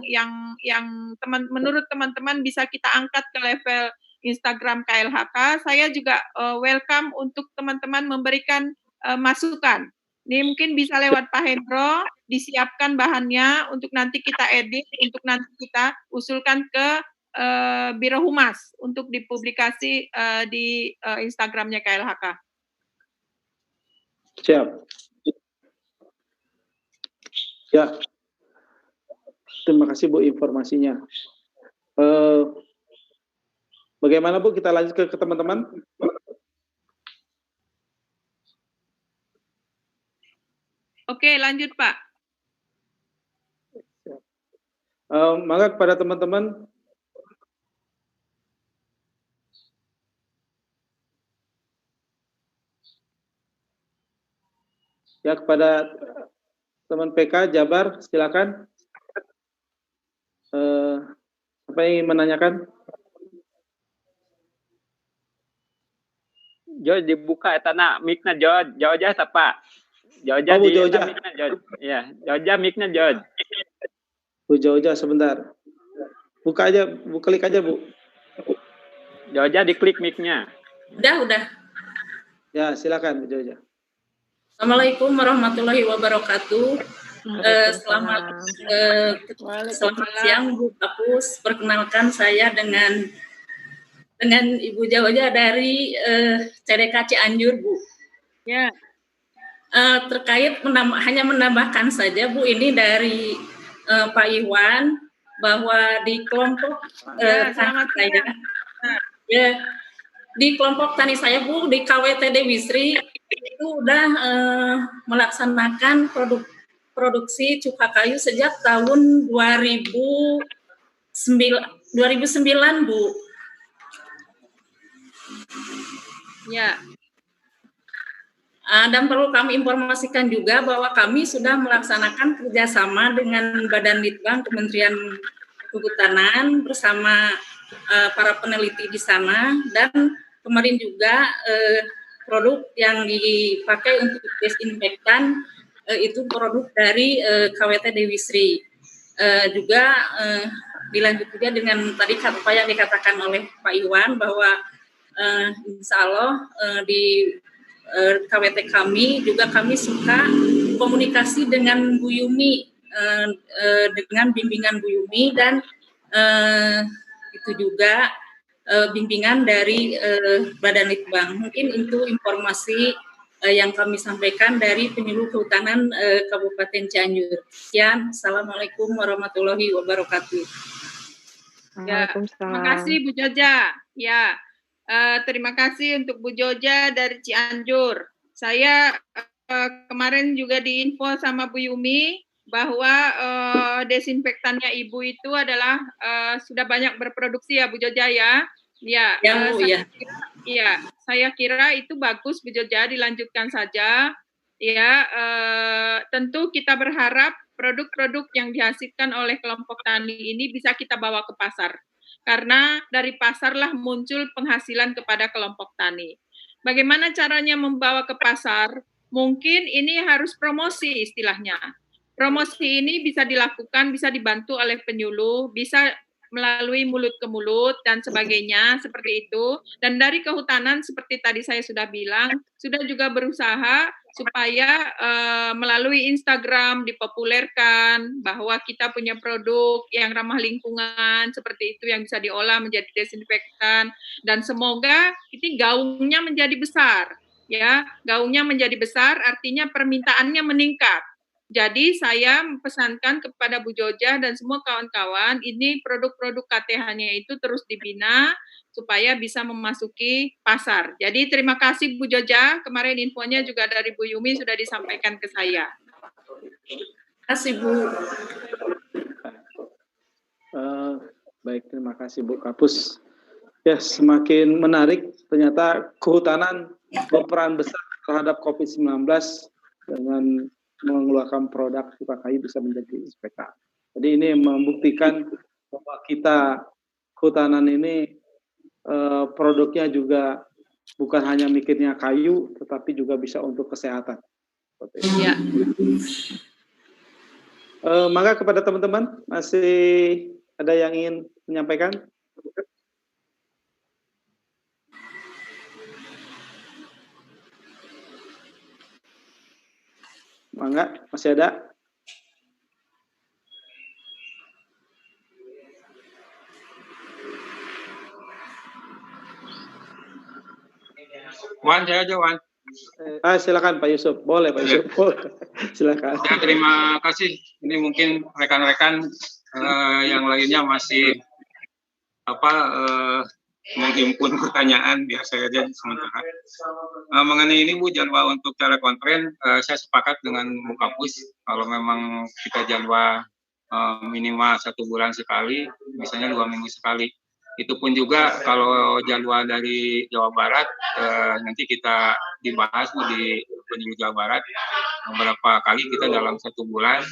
menurut teman-teman bisa kita angkat ke level Instagram KLHK. Saya juga welcome untuk teman-teman memberikan masukan. Ini mungkin bisa lewat Pak Hendro, disiapkan bahannya untuk nanti kita edit, untuk nanti kita usulkan ke Biro Humas untuk dipublikasi di Instagramnya KLHK. Siap. Ya, terima kasih Bu informasinya. Bagaimana Bu, kita lanjut ke teman-teman? Oke, lanjut Pak. Maka kepada teman-teman, ya kepada teman PK Jabar, silakan. Apa yang ingin menanyakan? Jo dibuka etana mic-na Jo aja Pak. Jo aja Bu Joja. Iya, Jo aja mic-na Jo. Bu Joja sebentar. Buka aja, klik aja Bu. Jo aja diklik mic-nya. Udah. Ya, silakan Bu Joja. Assalamualaikum warahmatullahi wabarakatuh. Selamat siang Bu Kapus. Perkenalkan saya dengan Ibu Joja dari CDK Cianjur Bu. Ya. Terkait hanya menambahkan saja Bu, ini dari Pak Iwan bahwa di kelompok tani saya, di kelompok tani saya Bu, di KWT Dewi Sri itu udah melaksanakan produksi cuka kayu sejak tahun 2009 Bu. Ya. Dan perlu kami informasikan juga bahwa kami sudah melaksanakan kerjasama dengan Badan Litbang Kementerian Kehutanan bersama para peneliti di sana, dan kemarin juga produk yang dipakai untuk desinfektan itu produk dari KWT Dewi Sri. Juga dilanjut juga dengan tadi apa yang dikatakan oleh Pak Iwan bahwa insya Allah di KWT kami juga kami suka komunikasi dengan Bu Yumi, dengan bimbingan Bu Yumi, dan itu juga bimbingan dari Badan Litbang. Mungkin itu informasi yang kami sampaikan dari Penyuluh Kehutanan Kabupaten Cianjur. Sekian, Assalamualaikum warahmatullahi wabarakatuh. Ya, terima kasih Bu Joja. Ya. Terima kasih untuk Bu Joja dari Cianjur. Saya kemarin juga diinfo sama Bu Yumi bahwa desinfektannya Ibu itu adalah sudah banyak berproduksi ya Bu Joja ya. Ya, saya kira itu bagus Bu Joja, dilanjutkan saja. Ya, tentu kita berharap produk-produk yang dihasilkan oleh kelompok tani ini bisa kita bawa ke pasar. Karena dari pasarlah muncul penghasilan kepada kelompok tani. Bagaimana caranya membawa ke pasar? Mungkin ini harus promosi istilahnya. Promosi ini bisa dilakukan, bisa dibantu oleh penyuluh, bisa melalui mulut ke mulut dan sebagainya seperti itu. Dan dari kehutanan seperti tadi saya sudah bilang, sudah juga berusaha supaya melalui Instagram dipopulerkan bahwa kita punya produk yang ramah lingkungan seperti itu yang bisa diolah menjadi desinfektan, dan semoga ini gaungnya menjadi besar. Ya, gaungnya menjadi besar artinya permintaannya meningkat. Jadi saya pesankan kepada Bu Joja dan semua kawan-kawan, ini produk-produk KTH-nya itu terus dibina supaya bisa memasuki pasar. Jadi terima kasih Bu Joja, kemarin infonya juga dari Bu Yumi sudah disampaikan ke saya. Terima kasih Bu. Baik, terima kasih Bu Kapus. Ya, semakin menarik ternyata kehutanan berperan besar terhadap COVID-19 dengan mengeluarkan produk pipa kayu bisa menjadi SPK. Jadi ini membuktikan bahwa kita kehutanan ini produknya juga bukan hanya mikirnya kayu, tetapi juga bisa untuk kesehatan. Ya. Maka kepada teman-teman masih ada yang ingin menyampaikan? Mangga, masih ada? Wan, saya aja Wan. Silakan Pak Yusuf, boleh Pak Yusuf, silakan. Ya, terima kasih. Ini mungkin rekan-rekan yang lainnya masih menghimpun pertanyaan, biar saya aja sementara. Mengenai ini Bu, jadwal untuk telekonferensi, saya sepakat dengan Bu Kapus, kalau memang kita jadwal minimal 1 bulan sekali, misalnya 2 minggu sekali. Itu pun juga kalau jadwal dari Jawa Barat, nanti kita dibahas di Penyuluh Jawa Barat, beberapa kali kita dalam 1 bulan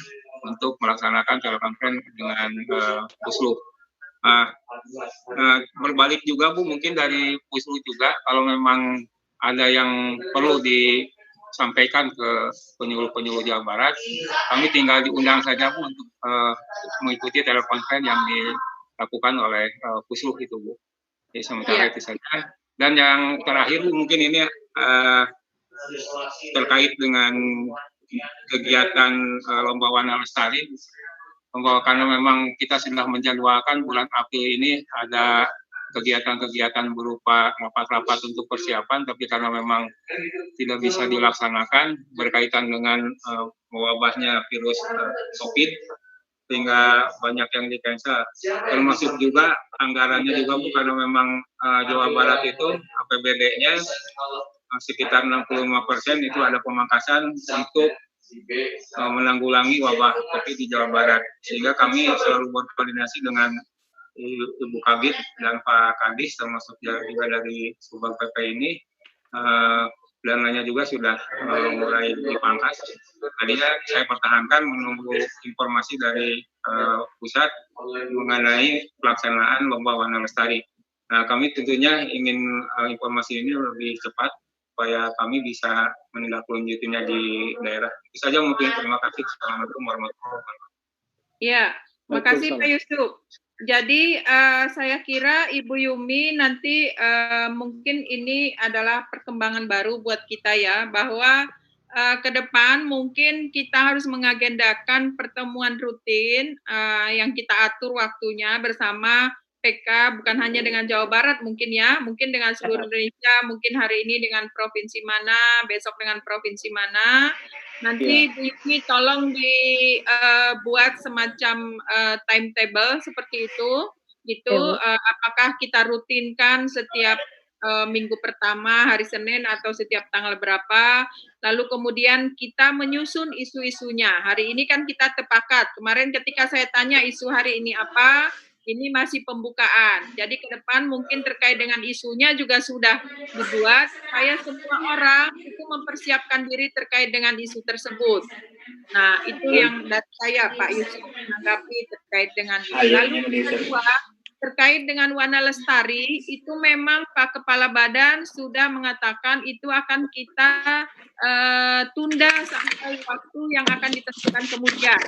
untuk melaksanakan telekonferensi dengan Puslu. Berbalik juga Bu, mungkin dari Puslu juga, kalau memang ada yang perlu disampaikan ke penyuluh-penyuluh Jawa Barat, kami tinggal diundang saja Bu untuk mengikuti telekonferensi yang dilakukan oleh Puslu itu Bu. Jadi sementara itu saja. Dan yang terakhir Bu, mungkin ini terkait dengan kegiatan Lomba Warna Lestari. Karena memang kita sudah menjadwalkan bulan April ini ada kegiatan-kegiatan berupa rapat-rapat untuk persiapan, tapi karena memang tidak bisa dilaksanakan berkaitan dengan wabahnya virus COVID, sehingga banyak yang di-cancel. Termasuk juga anggarannya juga Bu, karena memang Jawa Barat itu APBD-nya sekitar 65% itu ada pemangkasan untuk menanggulangi wabah COVID di Jawa Barat, sehingga kami selalu berkoordinasi dengan Ibu Kabid dan Pak Kadis, termasuk juga dari Subang PP ini, dananya juga sudah mulai dipangkas. Tadinya saya pertahankan menunggu informasi dari pusat mengenai pelaksanaan Lomba Warna Lestari. Nah, kami tentunya ingin informasi ini lebih cepat supaya kami bisa menindaklanjutinya di daerah. Itu saja mungkin. Terima kasih. Assalamualaikum warahmatullahi wabarakatuh. Ya, makasih Pak Yusuf. Jadi saya kira Ibu Yumi nanti mungkin ini adalah perkembangan baru buat kita ya, bahwa ke depan mungkin kita harus mengagendakan pertemuan rutin yang kita atur waktunya bersama PK, bukan hanya dengan Jawa Barat mungkin ya, mungkin dengan seluruh Indonesia, mungkin hari ini dengan provinsi mana, besok dengan provinsi mana. Nanti ini tolong dibuat semacam timetable seperti itu, gitu. Apakah kita rutinkan setiap minggu pertama hari Senin atau setiap tanggal berapa, lalu kemudian kita menyusun isu-isunya. Hari ini kan kita sepakat, kemarin ketika saya tanya isu hari ini apa, ini masih pembukaan. Jadi ke depan mungkin terkait dengan isunya juga sudah dibuat, supaya semua orang itu mempersiapkan diri terkait dengan isu tersebut. Nah, itu yang dari saya, Pak Yusuf, menanggapi terkait dengan itu. Lalu kedua, terkait dengan Warna Lestari, itu memang Pak Kepala Badan sudah mengatakan itu akan kita tunda sampai waktu yang akan ditentukan kemudian.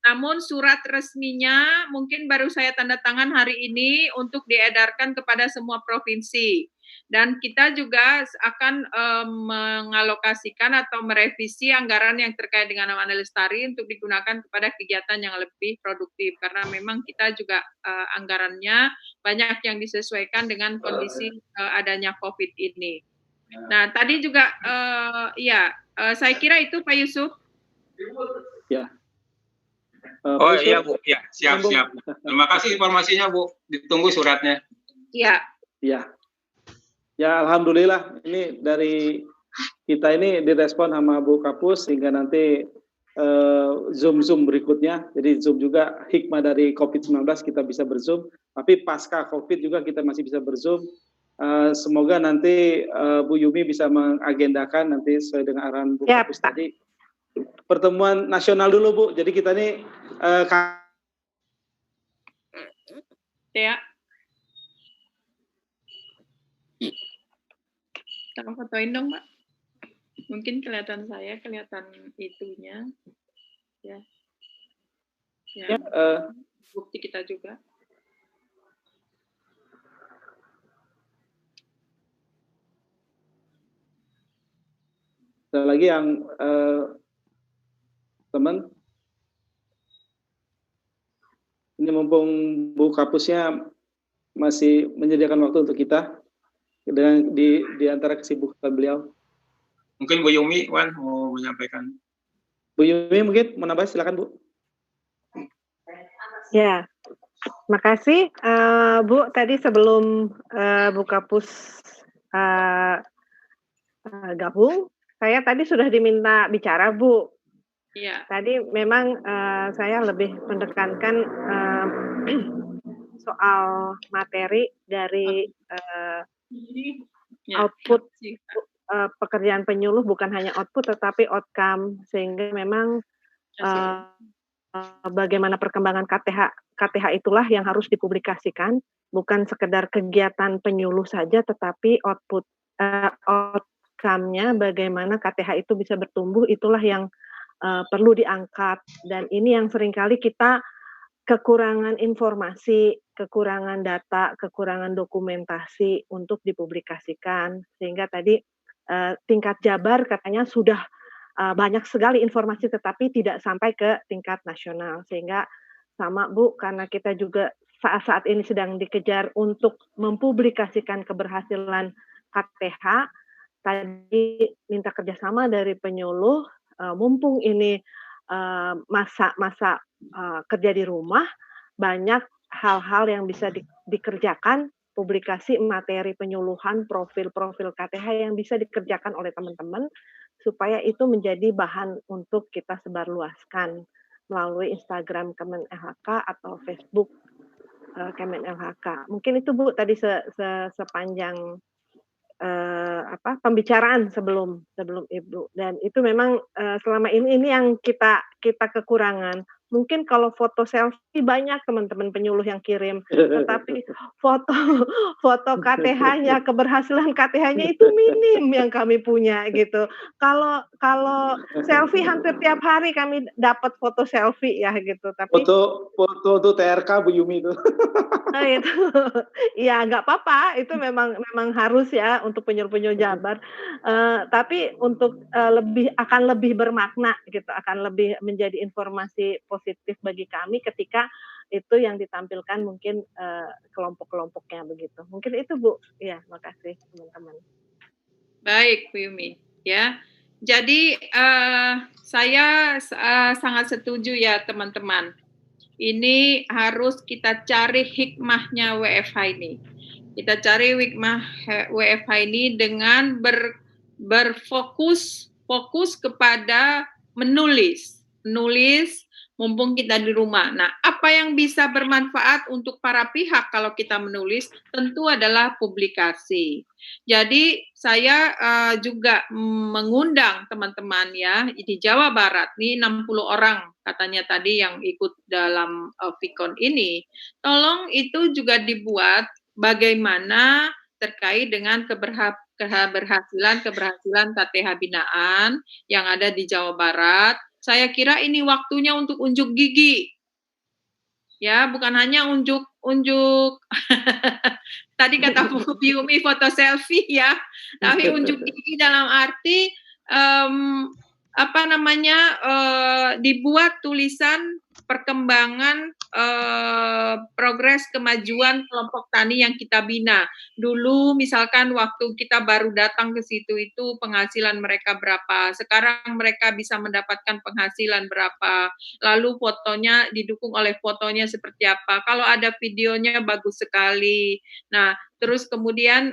Namun surat resminya mungkin baru saya tanda tangan hari ini untuk diedarkan kepada semua provinsi. Dan kita juga akan mengalokasikan atau merevisi anggaran yang terkait dengan Amanah Lestari untuk digunakan kepada kegiatan yang lebih produktif. Karena memang kita juga anggarannya banyak yang disesuaikan dengan kondisi adanya COVID ini. Nah, tadi juga saya kira itu Pak Yusuf. Ya. Oh iya Bu, ya siap. Terima kasih informasinya Bu, ditunggu suratnya. Iya. Ya. Ya alhamdulillah ini dari kita ini direspon sama Bu Kapus sehingga nanti Zoom berikutnya. Jadi Zoom juga hikmah dari COVID-19 kita bisa berzoom, tapi pasca COVID juga kita masih bisa berzoom. Semoga nanti Bu Yumi bisa mengagendakan nanti sesuai dengan arahan Bu Kapus tadi. Pertemuan nasional dulu Bu. Jadi kita ini ya. Tolong fotoin dong, Mbak. Mungkin kelihatan saya, kelihatan itunya. Ya. Bukti kita juga. Ada lagi yang teman, ini mumpung Bu Kapusnya masih menyediakan waktu untuk kita dengan di antara kesibukan beliau. Mungkin Bu Yumi Wan mau menyampaikan. Bu Yumi mungkin mau nambah, silakan Bu. Ya, makasih Bu. Tadi sebelum Bu Kapus gabung, saya tadi sudah diminta bicara Bu. Iya. Tadi memang saya lebih menekankan soal materi dari output pekerjaan penyuluh, bukan hanya output tetapi outcome, sehingga memang bagaimana perkembangan KTH itulah yang harus dipublikasikan, bukan sekedar kegiatan penyuluh saja tetapi outcome-nya bagaimana KTH itu bisa bertumbuh, itulah yang perlu diangkat. Dan ini yang seringkali kita kekurangan informasi, kekurangan data, kekurangan dokumentasi untuk dipublikasikan. Sehingga tadi tingkat Jabar katanya sudah banyak sekali informasi tetapi tidak sampai ke tingkat nasional. Sehingga sama Bu, karena kita juga saat ini sedang dikejar untuk mempublikasikan keberhasilan KTH, tadi minta kerjasama dari penyuluh. Mumpung ini masa kerja di rumah, banyak hal-hal yang bisa dikerjakan, publikasi materi penyuluhan, profil-profil KTH yang bisa dikerjakan oleh teman-teman, supaya itu menjadi bahan untuk kita sebarluaskan melalui Instagram Kemen LHK atau Facebook Kemen LHK. Mungkin itu Bu tadi sepanjang pembicaraan sebelum Ibu, dan itu memang selama ini yang kita kekurangan. Mungkin kalau foto selfie banyak teman-teman penyuluh yang kirim, tetapi foto KTH-nya, keberhasilan KTH-nya itu minim yang kami punya gitu. Kalau selfie hampir tiap hari kami dapat foto selfie ya gitu. Tapi foto TRK Bu Yumi itu. Nah, itu ya nggak apa-apa, itu memang harus ya untuk penyuluh-penyuluh Jabar. Tapi untuk akan lebih bermakna gitu, akan lebih menjadi informasi positif bagi kami ketika itu yang ditampilkan mungkin kelompok-kelompoknya begitu. Mungkin itu Bu. Ya, makasih teman-teman. Baik Bu Yumi ya. Jadi saya sangat setuju ya teman-teman. Ini harus kita cari hikmahnya WFH ini. Kita cari hikmah WFH ini dengan berfokus kepada menulis mumpung kita di rumah. Nah, apa yang bisa bermanfaat untuk para pihak kalau kita menulis tentu adalah publikasi. Jadi saya juga mengundang teman-teman ya di Jawa Barat, nih 60 orang katanya tadi yang ikut dalam Vicon ini. Tolong itu juga dibuat bagaimana terkait dengan keberhasilan KTH binaan yang ada di Jawa Barat, Saya kira ini waktunya untuk unjuk gigi. Ya, bukan hanya unjuk tadi kata Bu Yumi foto selfie ya, tapi unjuk gigi dalam arti dibuat tulisan perkembangan progres kemajuan kelompok tani yang kita bina. Dulu misalkan waktu kita baru datang ke situ itu penghasilan mereka berapa, sekarang mereka bisa mendapatkan penghasilan berapa, lalu fotonya didukung oleh fotonya seperti apa. Kalau ada videonya bagus sekali. Nah, terus kemudian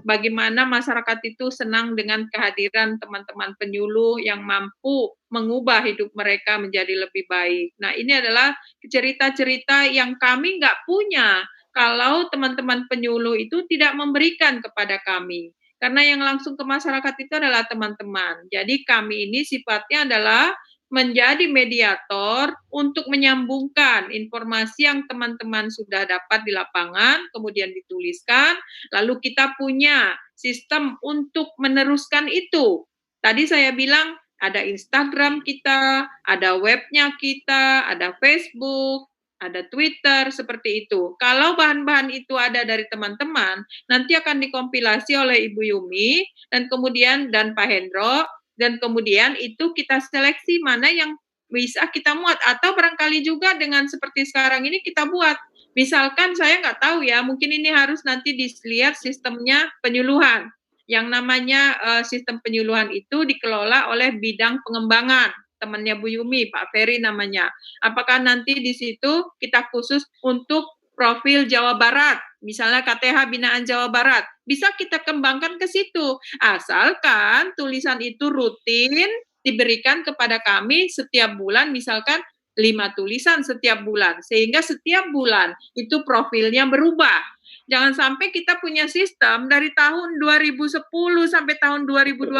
bagaimana masyarakat itu senang dengan kehadiran teman-teman penyuluh yang mampu mengubah hidup mereka menjadi lebih baik. Nah, ini adalah cerita-cerita yang kami nggak punya kalau teman-teman penyuluh itu tidak memberikan kepada kami. Karena yang langsung ke masyarakat itu adalah teman-teman. Jadi kami ini sifatnya adalah menjadi mediator untuk menyambungkan informasi yang teman-teman sudah dapat di lapangan, kemudian dituliskan, lalu kita punya sistem untuk meneruskan itu. Tadi saya bilang ada Instagram kita, ada webnya kita, ada Facebook, ada Twitter, seperti itu. Kalau bahan-bahan itu ada dari teman-teman, nanti akan dikompilasi oleh Ibu Yumi, dan kemudian Pak Hendro, dan kemudian itu kita seleksi mana yang bisa kita muat, atau barangkali juga dengan seperti sekarang ini kita buat. Misalkan saya nggak tahu ya, mungkin ini harus nanti dilihat sistemnya penyuluhan. Yang namanya sistem penyuluhan itu dikelola oleh bidang pengembangan, temannya Bu Yumi, Pak Ferry namanya. Apakah nanti di situ kita khusus untuk profil Jawa Barat, misalnya KTH Binaan Jawa Barat, bisa kita kembangkan ke situ, asalkan tulisan itu rutin diberikan kepada kami setiap bulan, misalkan 5 tulisan setiap bulan, sehingga setiap bulan itu profilnya berubah. Jangan sampai kita punya sistem dari tahun 2010 sampai tahun 2020,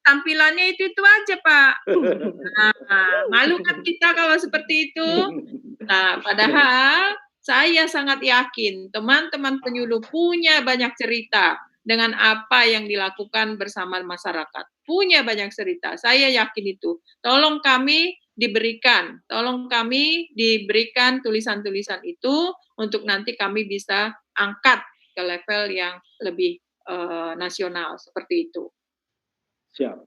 tampilannya itu aja, Pak. Nah, malu kan kita kalau seperti itu. Nah, padahal saya sangat yakin teman-teman penyuluh punya banyak cerita dengan apa yang dilakukan bersama masyarakat. Punya banyak cerita, saya yakin itu. Tolong kami diberikan tulisan-tulisan itu untuk nanti kami bisa angkat ke level yang lebih nasional, seperti itu. Siap.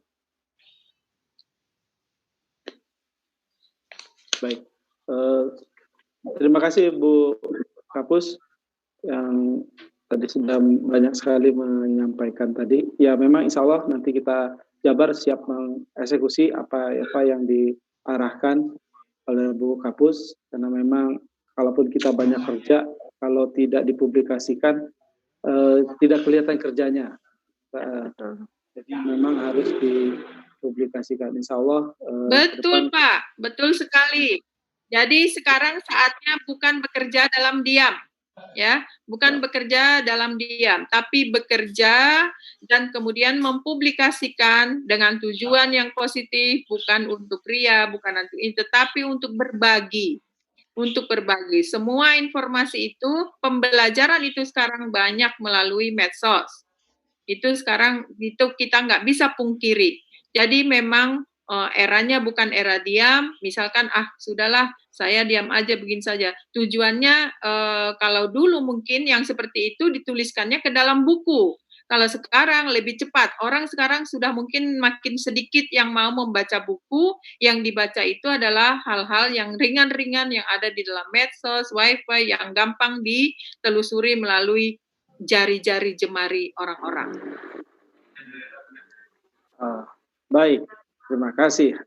Baik. Terima kasih Bu Kapus yang tadi sudah banyak sekali menyampaikan tadi. Ya memang insya Allah nanti kita Jabar siap mengeksekusi apa yang diarahkan oleh Bu Kapus, karena memang kalaupun kita banyak kerja, kalau tidak dipublikasikan tidak kelihatan kerjanya. Jadi memang harus dipublikasikan, insya Allah. Betul Pak, betul sekali. Jadi sekarang saatnya bukan bekerja dalam diam, ya, bukan bekerja dalam diam, tapi bekerja dan kemudian mempublikasikan dengan tujuan yang positif, bukan untuk ria, bukan untuk itu, tetapi untuk berbagi. Untuk berbagi semua informasi itu, pembelajaran itu sekarang banyak melalui medsos. Itu sekarang itu kita nggak bisa pungkiri. Jadi memang eranya bukan era diam, misalkan sudahlah saya diam aja begini saja. Tujuannya kalau dulu mungkin yang seperti itu dituliskannya ke dalam buku. Kalau sekarang lebih cepat, orang sekarang sudah mungkin makin sedikit yang mau membaca buku, yang dibaca itu adalah hal-hal yang ringan-ringan yang ada di dalam medsos, wifi, yang gampang ditelusuri melalui jari-jari jemari orang-orang. Baik, terima kasih.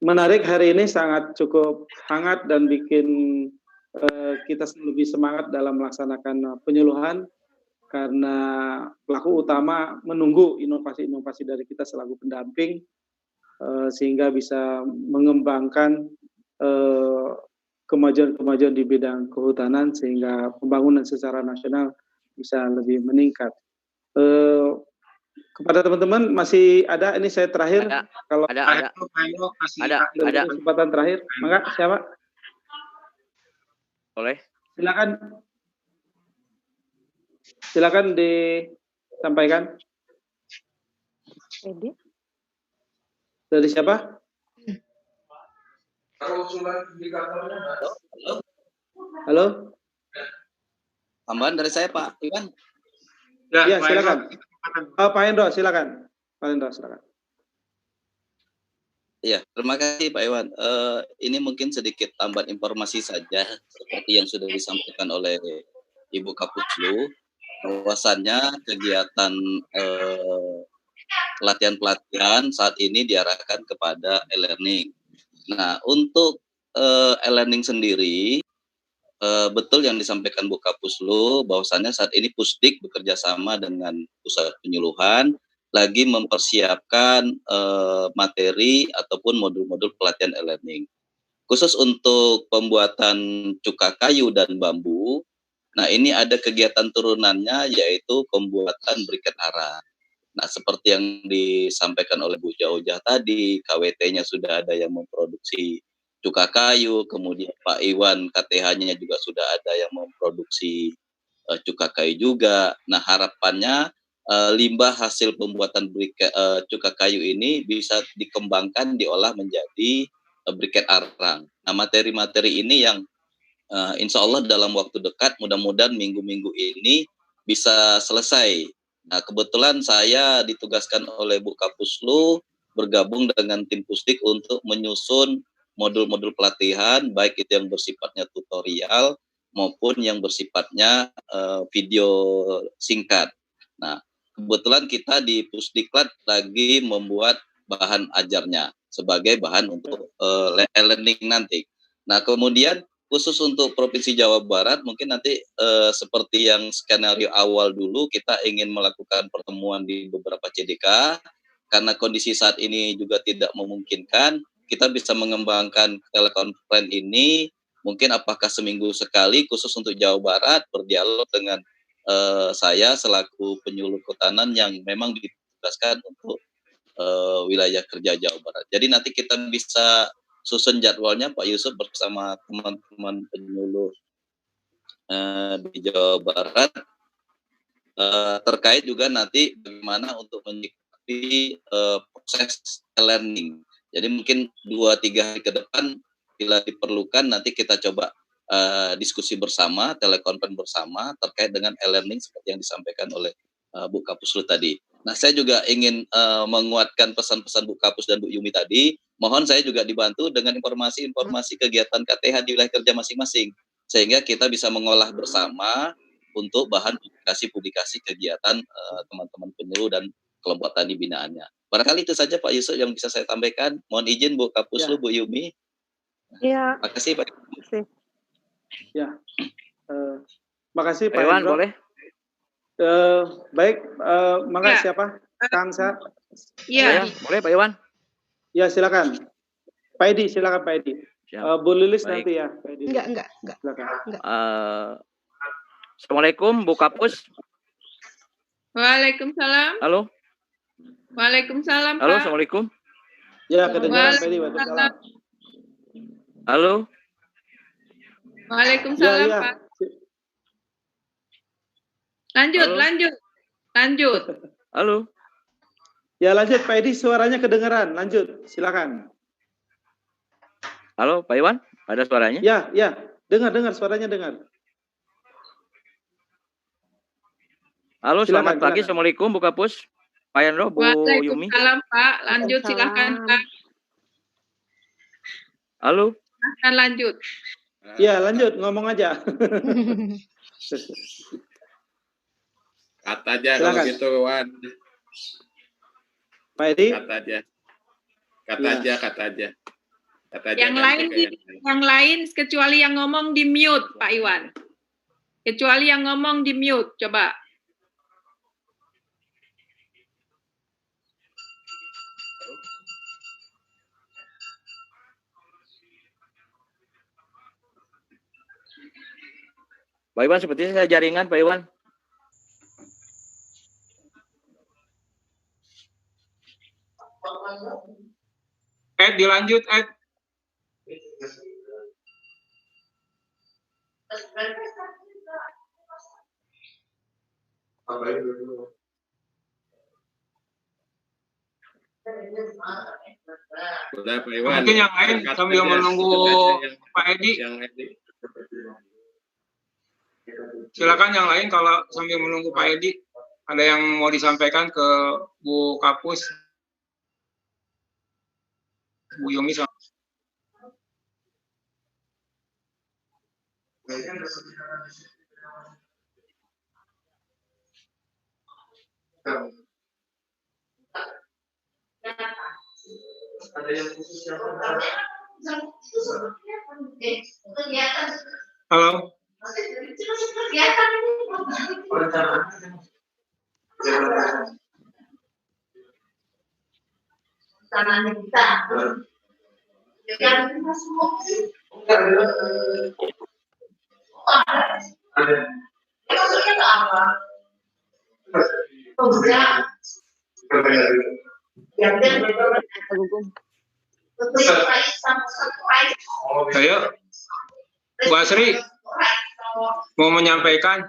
Menarik, hari ini sangat cukup hangat dan bikin kita lebih semangat dalam melaksanakan penyuluhan, karena pelaku utama menunggu inovasi-inovasi dari kita selaku pendamping, sehingga bisa mengembangkan kemajuan-kemajuan di bidang kehutanan, sehingga pembangunan secara nasional bisa lebih meningkat. Kepada teman-teman masih ada, ini saya terakhir, kalau ada kesempatan terakhir, maka siapa? Boleh. Silakan disampaikan. Dari siapa? Halo? Tambahan dari saya Pak Iwan. Ya, silakan. Pak Hendro, silakan. Pak Hendro, silakan. Iya, terima kasih Pak Iwan. Ini mungkin sedikit tambahan informasi saja seperti yang sudah disampaikan oleh Ibu Kapuslu, bahwasannya kegiatan pelatihan-pelatihan saat ini diarahkan kepada e-learning. Nah, untuk e-learning sendiri, betul yang disampaikan Bu Kapuslu, bahwasannya saat ini Pusdik bekerja sama dengan Pusat Penyuluhan lagi mempersiapkan materi ataupun modul-modul pelatihan e-learning. Khusus untuk pembuatan cuka kayu dan bambu, nah ini ada kegiatan turunannya yaitu pembuatan briket arang. Nah seperti yang disampaikan oleh Bu Jaujah tadi, KWT-nya sudah ada yang memproduksi cuka kayu, kemudian Pak Iwan KTH-nya juga sudah ada yang memproduksi cuka kayu juga. Nah harapannya limbah hasil pembuatan cuka kayu ini bisa dikembangkan, diolah menjadi briket arang. Nah materi-materi ini yang insya Allah dalam waktu dekat, mudah-mudahan minggu-minggu ini bisa selesai. Nah kebetulan saya ditugaskan oleh Bu Kapuslu bergabung dengan tim Pusdik untuk menyusun modul-modul pelatihan, baik itu yang bersifatnya tutorial maupun yang bersifatnya video singkat. Nah, kebetulan kita di Pusdiklat lagi membuat bahan ajarnya sebagai bahan untuk e-learning nanti. Nah, kemudian khusus untuk Provinsi Jawa Barat, mungkin nanti seperti yang skenario awal dulu, kita ingin melakukan pertemuan di beberapa CDK, karena kondisi saat ini juga tidak memungkinkan, kita bisa mengembangkan telekonferensi ini, mungkin apakah seminggu sekali khusus untuk Jawa Barat, berdialog dengan saya selaku penyuluh kehutanan yang memang ditugaskan untuk wilayah kerja Jawa Barat. Jadi nanti kita bisa susun jadwalnya Pak Yusuf bersama teman-teman penyuluh di Jawa Barat terkait juga nanti bagaimana untuk menyikapi proses learning. Jadi mungkin 2-3 hari ke depan bila diperlukan nanti kita coba diskusi bersama, telekonferensi bersama terkait dengan e-learning seperti yang disampaikan oleh Bu Kapuslu tadi. Nah, saya juga ingin menguatkan pesan-pesan Bu Kapus dan Bu Yumi tadi. Mohon saya juga dibantu dengan informasi-informasi kegiatan KTH di wilayah kerja masing-masing, sehingga kita bisa mengolah bersama untuk bahan publikasi kegiatan teman-teman penyuluh dan kelompok tani binaannya. Barangkali itu saja Pak Yusuf yang bisa saya sampaikan. Mohon izin Bu Kapuslu, Bu Yumi. Iya. Makasih Pak. Ya, makasih Pak Iwan, Hendro. boleh? Baik, mangga siapa? Kang Sa? Iya, boleh Pak Iwan. Ya, silakan. Pak Edi, silakan Pak Edi. Bu Lilis Baik. nanti ya. Pak Edi. Enggak. Silakan. Assalamualaikum Bu Kapus. Waalaikumsalam. Halo. Waalaikumsalam, Halo, Pak. Assalamualaikum. Ya, kedengaran Pak Edi. Waalaikumsalam. Halo. Waalaikumsalam, Ya. Pak. Lanjut. Halo. Ya, lanjut Pak Edi, suaranya kedengaran. Lanjut, silakan. Halo, Pak Iwan, ada suaranya? Ya. Dengar, suaranya dengar. Halo, Silakan, selamat pagi. silakan. Assalamualaikum Bu Kapus. Pak Hendro, Bu Yumi. Waalaikumsalam, Pak. Lanjut, silakan, Pak. Halo. Silahkan lanjut. Ya, lanjut, ngomong aja. Kata aja Silakan. kalau gitu, Wan. Pak Edi. Kata aja. Yang lain kecuali yang ngomong di mute, Pak Iwan. Kecuali yang ngomong di mute, coba. Pak Iwan, sepertinya saya jaringan, Pak Iwan. Dilanjut, Udah Pak Iwan. Mungkin yang lain sambil menunggu Pak Edi. Silakan yang lain kalau sambil menunggu Pak Edi. Ada yang mau disampaikan ke Bu Kapus, Bu Yumi sama. Halo. Ayo, Bu Asri mau menyampaikan.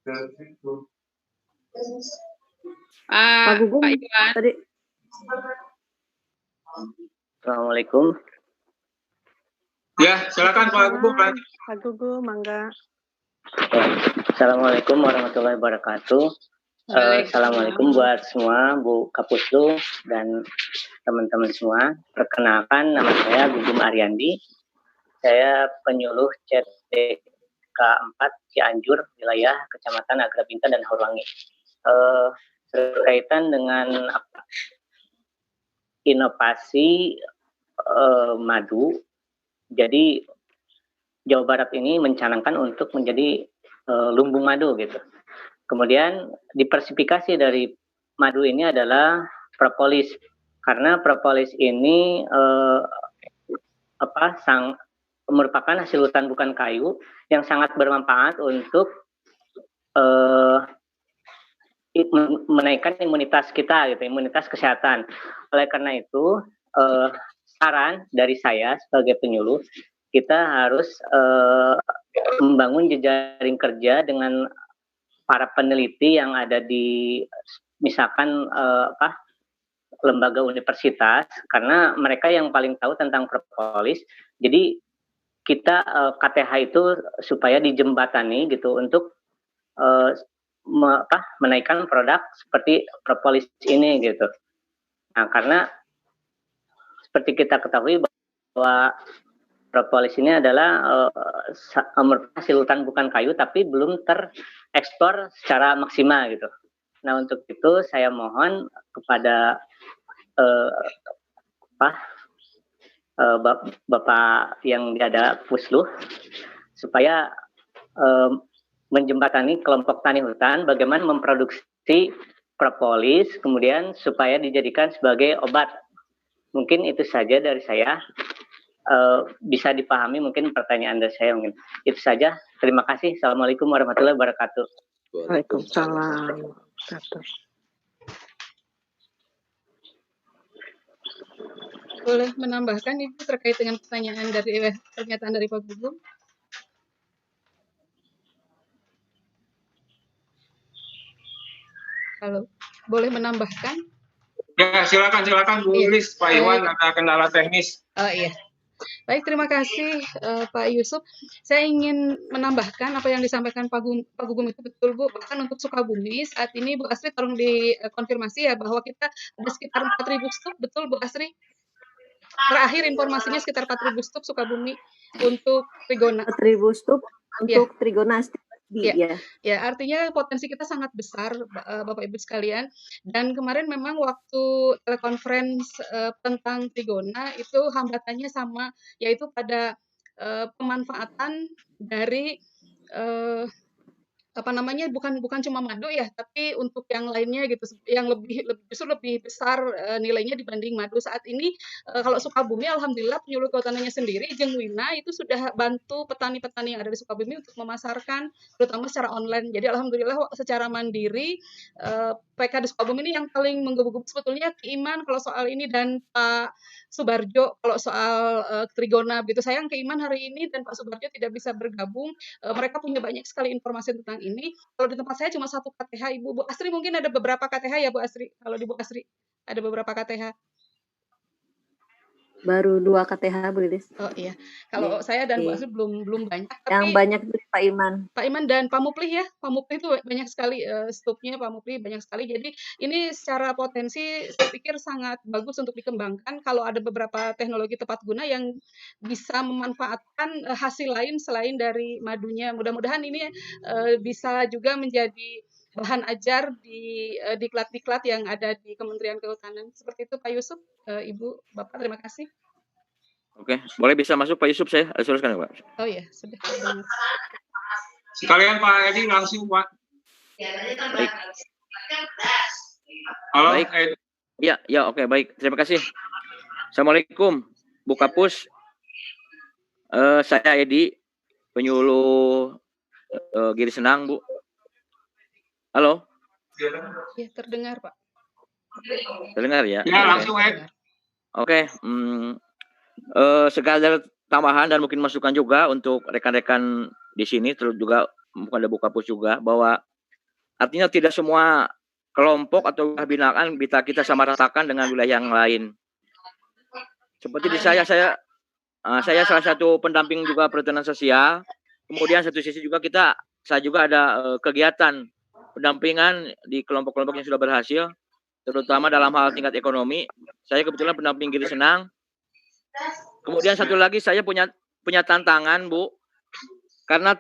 Pak Gugum Pak Iwan. tadi. Assalamualaikum. Ya, silakan Pak Gugum. Pak Gugum, mangga. Assalamualaikum warahmatullahi wabarakatuh. Assalamualaikum buat semua, Bu Kapuslu dan teman-teman semua. Perkenalkan, nama saya Gugum Ariandi. Saya penyuluh CDK 4 Cianjur, wilayah Kecamatan Agrabinta dan Haurwangi. Berkaitan dengan inovasi madu, jadi Jawa Barat ini mencanangkan untuk menjadi lumbung madu gitu. Kemudian diversifikasi dari madu ini adalah propolis, karena propolis ini merupakan hasil hutan bukan kayu yang sangat bermanfaat untuk menaikkan imunitas kita gitu, imunitas kesehatan. Oleh karena itu saran dari saya sebagai penyuluh, kita harus membangun jejaring kerja dengan para peneliti yang ada di misalkan lembaga universitas, karena mereka yang paling tahu tentang propolis. Jadi kita KTH itu supaya dijembatani gitu untuk menaikkan produk seperti propolis ini gitu. Nah, karena seperti kita ketahui bahwa propolis ini adalah hasil hutan bukan kayu, tapi belum terekspor secara maksimal gitu. Nah, untuk itu saya mohon kepada Bapak yang ada Pusluh supaya menjembatani kelompok tani hutan bagaimana memproduksi propolis, kemudian supaya dijadikan sebagai obat. Mungkin itu saja dari saya. Bisa dipahami mungkin pertanyaan dari saya mungkin. Itu saja. Terima kasih. Assalamualaikum warahmatullahi wabarakatuh. Waalaikumsalam. Boleh menambahkan Ibu terkait dengan pertanyaan dari pernyataan dari Pak Gugum? Halo, boleh menambahkan? Ya, silakan Bu Ilis, Pak Iwan, ada kendala teknis. Iya. Baik, terima kasih Pak Yusuf. Saya ingin menambahkan apa yang disampaikan Pak Gugum itu betul, Bu. Bahkan untuk Sukabumi, saat ini Bu Asri tolong dikonfirmasi ya bahwa kita ada sekitar 4.000 stok, betul Bu Asri? Terakhir informasinya sekitar 4.000 stok Sukabumi untuk Trigona. 4.000 stok untuk Trigona. Ya, artinya potensi kita sangat besar, Bapak Ibu sekalian. Dan kemarin memang waktu telekonferensi tentang Trigona itu hambatannya sama, yaitu pada pemanfaatan dari bukan cuma madu ya, tapi untuk yang lainnya gitu, yang justru lebih besar nilainya dibanding madu. Saat ini kalau Sukabumi, alhamdulillah penyuluh kehutanan sendiri, Jeung Wina itu sudah bantu petani-petani yang ada di Sukabumi untuk memasarkan, terutama secara online. Jadi alhamdulillah secara mandiri, PK di Sukabumi ini yang paling menggebu-gebu sebetulnya Iman kalau soal ini, dan Pak Subarjo kalau soal Trigona gitu. Sayang Iman hari ini dan Pak Subarjo tidak bisa bergabung. Mereka punya banyak sekali informasi tentang ini. Kalau di tempat saya cuma 1 KTH, Ibu. Bu Asri mungkin ada beberapa KTH ya Bu Asri, kalau di Bu Asri. Ada beberapa KTH. Baru 2 KTH, Bu Lilis. Oh iya, kalau saya dan Bu Asri belum banyak. Yang Tapi banyak itu Pak Iman. Pak Iman dan Pak Mupli ya, Pak Mupli itu banyak sekali stupnya, Pak Mupli banyak sekali. Jadi ini secara potensi saya pikir sangat bagus untuk dikembangkan kalau ada beberapa teknologi tepat guna yang bisa memanfaatkan hasil lain selain dari madunya. Mudah-mudahan ini bisa juga menjadi bahan ajar di diklat-diklat yang ada di Kementerian Kehutanan. Seperti itu Pak Yusuf, Ibu, Bapak, terima kasih. Oke, boleh bisa masuk Pak Yusuf, saya teruskan ya Pak. Oh iya, sudah dengar. Sekalian Pak Edi langsung Pak. Baik. Halo, baik. Ya, oke, baik. Terima kasih. Assalamualaikum, Bu Kapus. Saya Edi, penyuluh Giri Senang, Bu. Halo? Ya, terdengar, Pak. Terdengar ya? Ya, langsung Ed. Oke, segala tambahan dan mungkin masukan juga untuk rekan-rekan di sini, terus juga mungkin ada Bu Kapus juga, bahwa artinya tidak semua kelompok atau binaan bisa kita samaratakan dengan wilayah yang lain. Seperti di saya salah satu pendamping juga perhutanan sosial. Kemudian satu sisi juga saya juga ada kegiatan pendampingan di kelompok-kelompok yang sudah berhasil, terutama dalam hal tingkat ekonomi. Saya kebetulan pendamping Giri Senang. Kemudian satu lagi saya punya tantangan, Bu, karena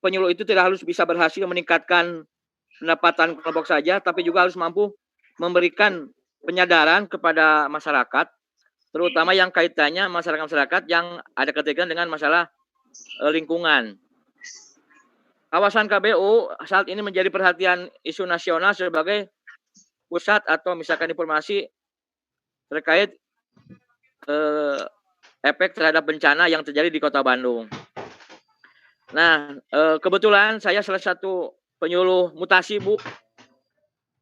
penyuluh itu tidak harus bisa berhasil meningkatkan pendapatan kelompok saja, tapi juga harus mampu memberikan penyadaran kepada masyarakat, terutama yang kaitannya masyarakat yang ada kaitan dengan masalah lingkungan. Kawasan KBU saat ini menjadi perhatian isu nasional sebagai pusat atau misalkan informasi terkait efek terhadap bencana yang terjadi di Kota Bandung. Nah, kebetulan saya salah satu penyuluh mutasi, Bu.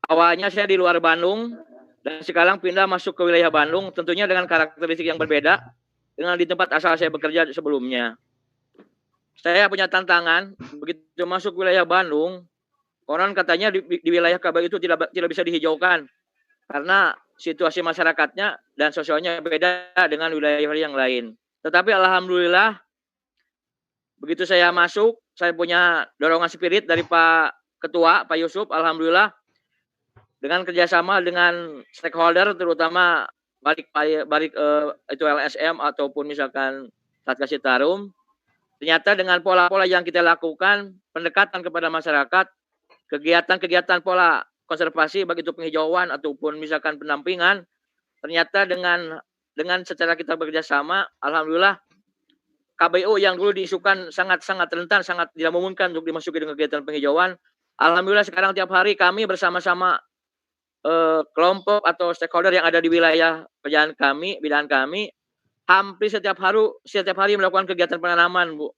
Awalnya saya di luar Bandung dan sekarang pindah masuk ke wilayah Bandung, tentunya dengan karakteristik yang berbeda dengan di tempat asal saya bekerja sebelumnya. Saya punya tantangan, begitu masuk wilayah Bandung, orang katanya di wilayah KBU itu tidak bisa dihijaukan karena situasi masyarakatnya dan sosialnya beda dengan wilayah yang lain. Tetapi alhamdulillah, begitu saya masuk, saya punya dorongan spirit dari Pak Ketua, Pak Yusuf, alhamdulillah, dengan kerjasama dengan stakeholder, terutama balik itu LSM ataupun misalkan Satgas Citarum. Ternyata dengan pola-pola yang kita lakukan, pendekatan kepada masyarakat, kegiatan-kegiatan pola konservasi, baik itu penghijauan ataupun misalkan pendampingan, ternyata dengan secara kita bekerjasama, alhamdulillah, KBU yang dulu diisukan sangat-sangat rentan, sangat tidak memungkinkan untuk dimasuki dengan kegiatan penghijauan, alhamdulillah sekarang tiap hari kami bersama-sama kelompok atau stakeholder yang ada di wilayah bidang kami, hampir setiap hari melakukan kegiatan penanaman, Bu.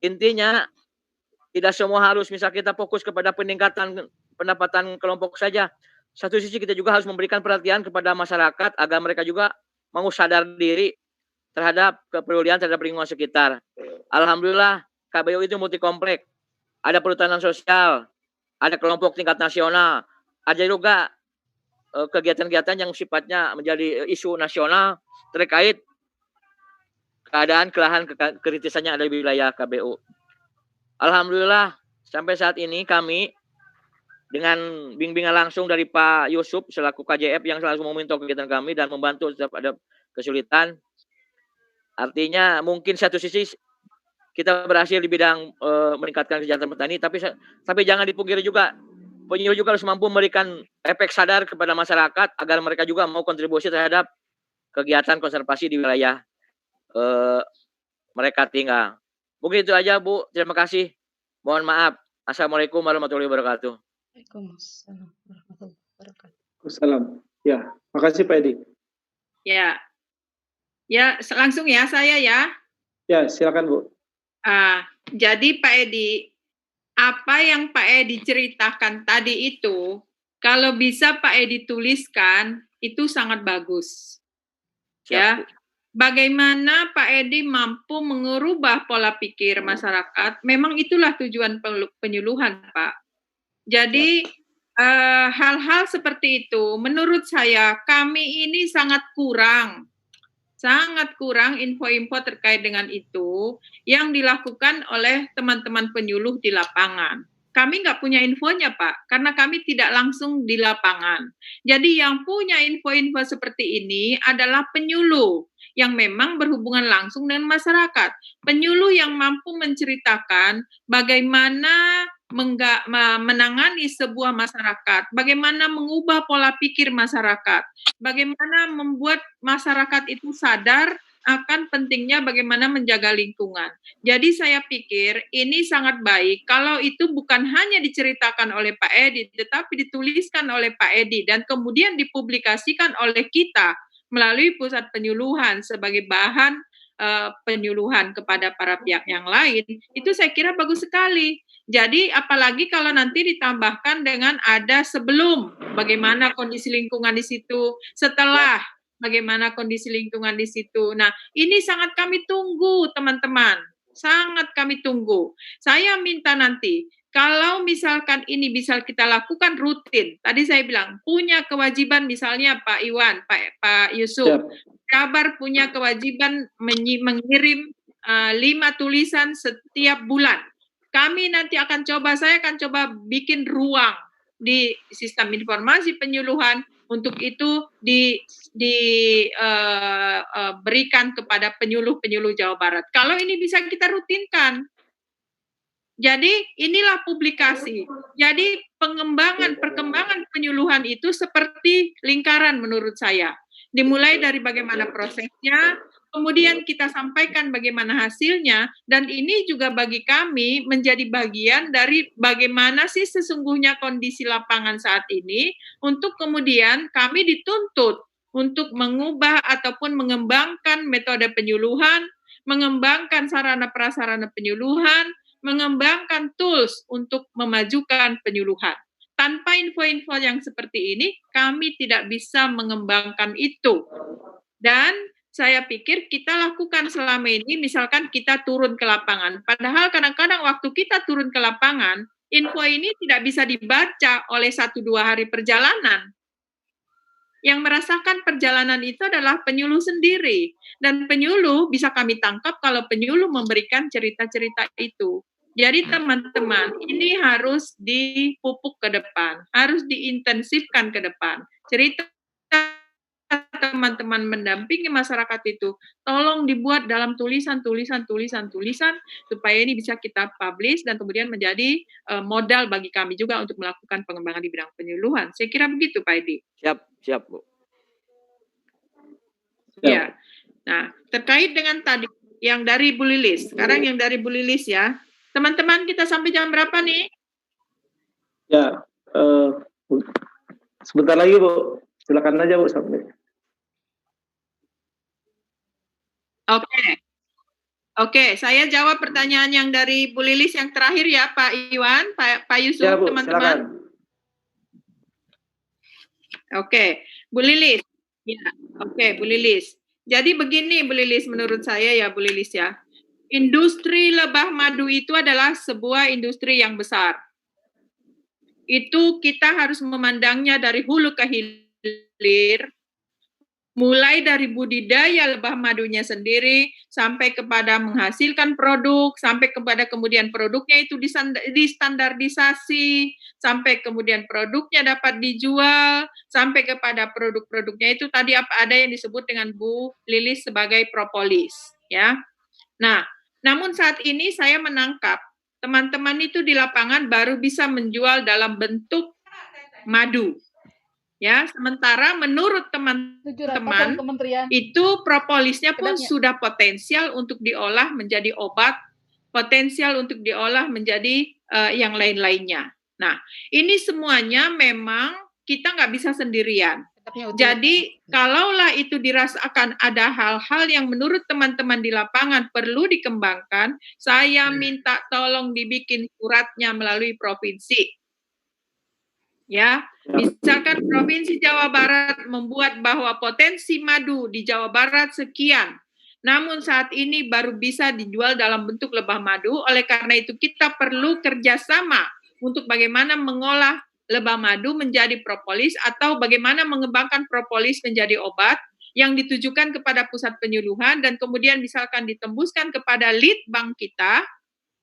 Intinya tidak semua harus misal kita fokus kepada peningkatan pendapatan kelompok saja. Satu sisi kita juga harus memberikan perhatian kepada masyarakat agar mereka juga mau sadar diri terhadap kepedulian terhadap lingkungan sekitar. Alhamdulillah KBU itu multi komplek. Ada perhutanan sosial, ada kelompok tingkat nasional, ada juga kegiatan-kegiatan yang sifatnya menjadi isu nasional terkait keadaan kelahan kritisan yang ada di wilayah KBU. Alhamdulillah sampai saat ini kami dengan bimbingan langsung dari Pak Yusuf selaku KJF yang selalu memonitor kegiatan kami dan membantu setiap ada kesulitan. Artinya mungkin satu sisi kita berhasil di bidang meningkatkan kesejahteraan petani, tapi jangan dipungkiri juga penyuluh juga harus mampu memberikan efek sadar kepada masyarakat agar mereka juga mau kontribusi terhadap kegiatan konservasi di wilayah mereka tinggal. Mungkin itu aja, Bu. Terima kasih. Mohon maaf. Assalamualaikum warahmatullahi wabarakatuh. Waalaikumsalam warahmatullahi wabarakatuh. Waalaikumsalam. Ya, makasih Pak Edi. Ya, langsung ya saya ya. Ya, silakan Bu. Jadi Pak Edi, apa yang Pak Edi ceritakan tadi itu, kalau bisa Pak Edi tuliskan, itu sangat bagus. Siap, ya. Bu. Bagaimana Pak Edi mampu mengubah pola pikir masyarakat, memang itulah tujuan penyuluhan, Pak. Jadi hal-hal seperti itu, menurut saya kami ini sangat kurang info-info terkait dengan itu yang dilakukan oleh teman-teman penyuluh di lapangan. Kami nggak punya infonya, Pak, karena kami tidak langsung di lapangan. Jadi yang punya info-info seperti ini adalah penyuluh yang memang berhubungan langsung dengan masyarakat. Penyuluh yang mampu menceritakan bagaimana menangani sebuah masyarakat, bagaimana mengubah pola pikir masyarakat, bagaimana membuat masyarakat itu sadar akan pentingnya bagaimana menjaga lingkungan. Jadi saya pikir ini sangat baik kalau itu bukan hanya diceritakan oleh Pak Edi, tetapi dituliskan oleh Pak Edi dan kemudian dipublikasikan oleh kita melalui pusat penyuluhan sebagai bahan penyuluhan kepada para pihak yang lain. Itu saya kira bagus sekali. Jadi apalagi kalau nanti ditambahkan dengan ada sebelum bagaimana kondisi lingkungan di situ, setelah bagaimana kondisi lingkungan di situ. Nah, ini sangat kami tunggu, teman-teman. Sangat kami tunggu. Saya minta nanti, kalau misalkan ini bisa kita lakukan rutin, tadi saya bilang, punya kewajiban misalnya Pak Iwan, Pak Yusuf, Jabar punya kewajiban mengirim 5 tulisan setiap bulan. Kami nanti akan coba, saya akan coba bikin ruang di sistem informasi penyuluhan untuk itu diberikan kepada penyuluh-penyuluh Jawa Barat. Kalau ini bisa kita rutinkan. Jadi inilah publikasi. Jadi perkembangan penyuluhan itu seperti lingkaran menurut saya. Dimulai dari bagaimana prosesnya, kemudian kita sampaikan bagaimana hasilnya, dan ini juga bagi kami menjadi bagian dari bagaimana sih sesungguhnya kondisi lapangan saat ini, untuk kemudian kami dituntut untuk mengubah ataupun mengembangkan metode penyuluhan, mengembangkan sarana prasarana penyuluhan, mengembangkan tools untuk memajukan penyuluhan. Tanpa info-info yang seperti ini, kami tidak bisa mengembangkan itu. Dan saya pikir kita lakukan selama ini, misalkan kita turun ke lapangan. Padahal kadang-kadang waktu kita turun ke lapangan, info ini tidak bisa dibaca oleh 1-2 hari perjalanan. Yang merasakan perjalanan itu adalah penyuluh sendiri. Dan penyuluh bisa kami tangkap kalau penyuluh memberikan cerita-cerita itu. Jadi teman-teman, ini harus dipupuk ke depan, harus diintensifkan ke depan. Cerita teman-teman mendampingi masyarakat itu, tolong dibuat dalam tulisan supaya ini bisa kita publish dan kemudian menjadi modal bagi kami juga untuk melakukan pengembangan di bidang penyuluhan. Saya kira begitu, Pak Edi. Siap, Bu. Ya. Nah, terkait dengan tadi yang dari Bu Lilis, sekarang yang dari Bu Lilis ya. Teman-teman, kita sampai jam berapa nih? Ya, sebentar lagi, Bu. Silakan aja, Bu, sampai. Oke, saya jawab pertanyaan yang dari Bu Lilis yang terakhir ya, Pak Iwan, Pak Yusuf, ya, teman-teman. Oke, Bu Lilis. Ya, oke, Bu Lilis. Jadi begini, Bu Lilis, menurut saya ya, Bu Lilis ya. Industri lebah madu itu adalah sebuah industri yang besar. Itu kita harus memandangnya dari hulu ke hilir, mulai dari budidaya lebah madunya sendiri, sampai kepada menghasilkan produk, sampai kepada kemudian produknya itu distandarisasi, sampai kemudian produknya dapat dijual, sampai kepada produk-produknya itu tadi ada yang disebut dengan Bu Lilis sebagai propolis, ya. Nah, namun saat ini saya menangkap teman-teman itu di lapangan baru bisa menjual dalam bentuk madu. Ya, sementara menurut teman-teman itu propolisnya pun sudah potensial untuk diolah menjadi obat, potensial untuk diolah menjadi yang lain-lainnya. Nah, ini semuanya memang kita nggak bisa sendirian. Jadi, kalaulah itu dirasakan ada hal-hal yang menurut teman-teman di lapangan perlu dikembangkan, saya minta tolong dibikin suratnya melalui provinsi. Ya, misalkan Provinsi Jawa Barat membuat bahwa potensi madu di Jawa Barat sekian, namun saat ini baru bisa dijual dalam bentuk lebah madu, oleh karena itu kita perlu kerjasama untuk bagaimana mengolah lebah madu menjadi propolis, atau bagaimana mengembangkan propolis menjadi obat yang ditujukan kepada pusat penyuluhan dan kemudian misalkan ditembuskan kepada lead bank kita,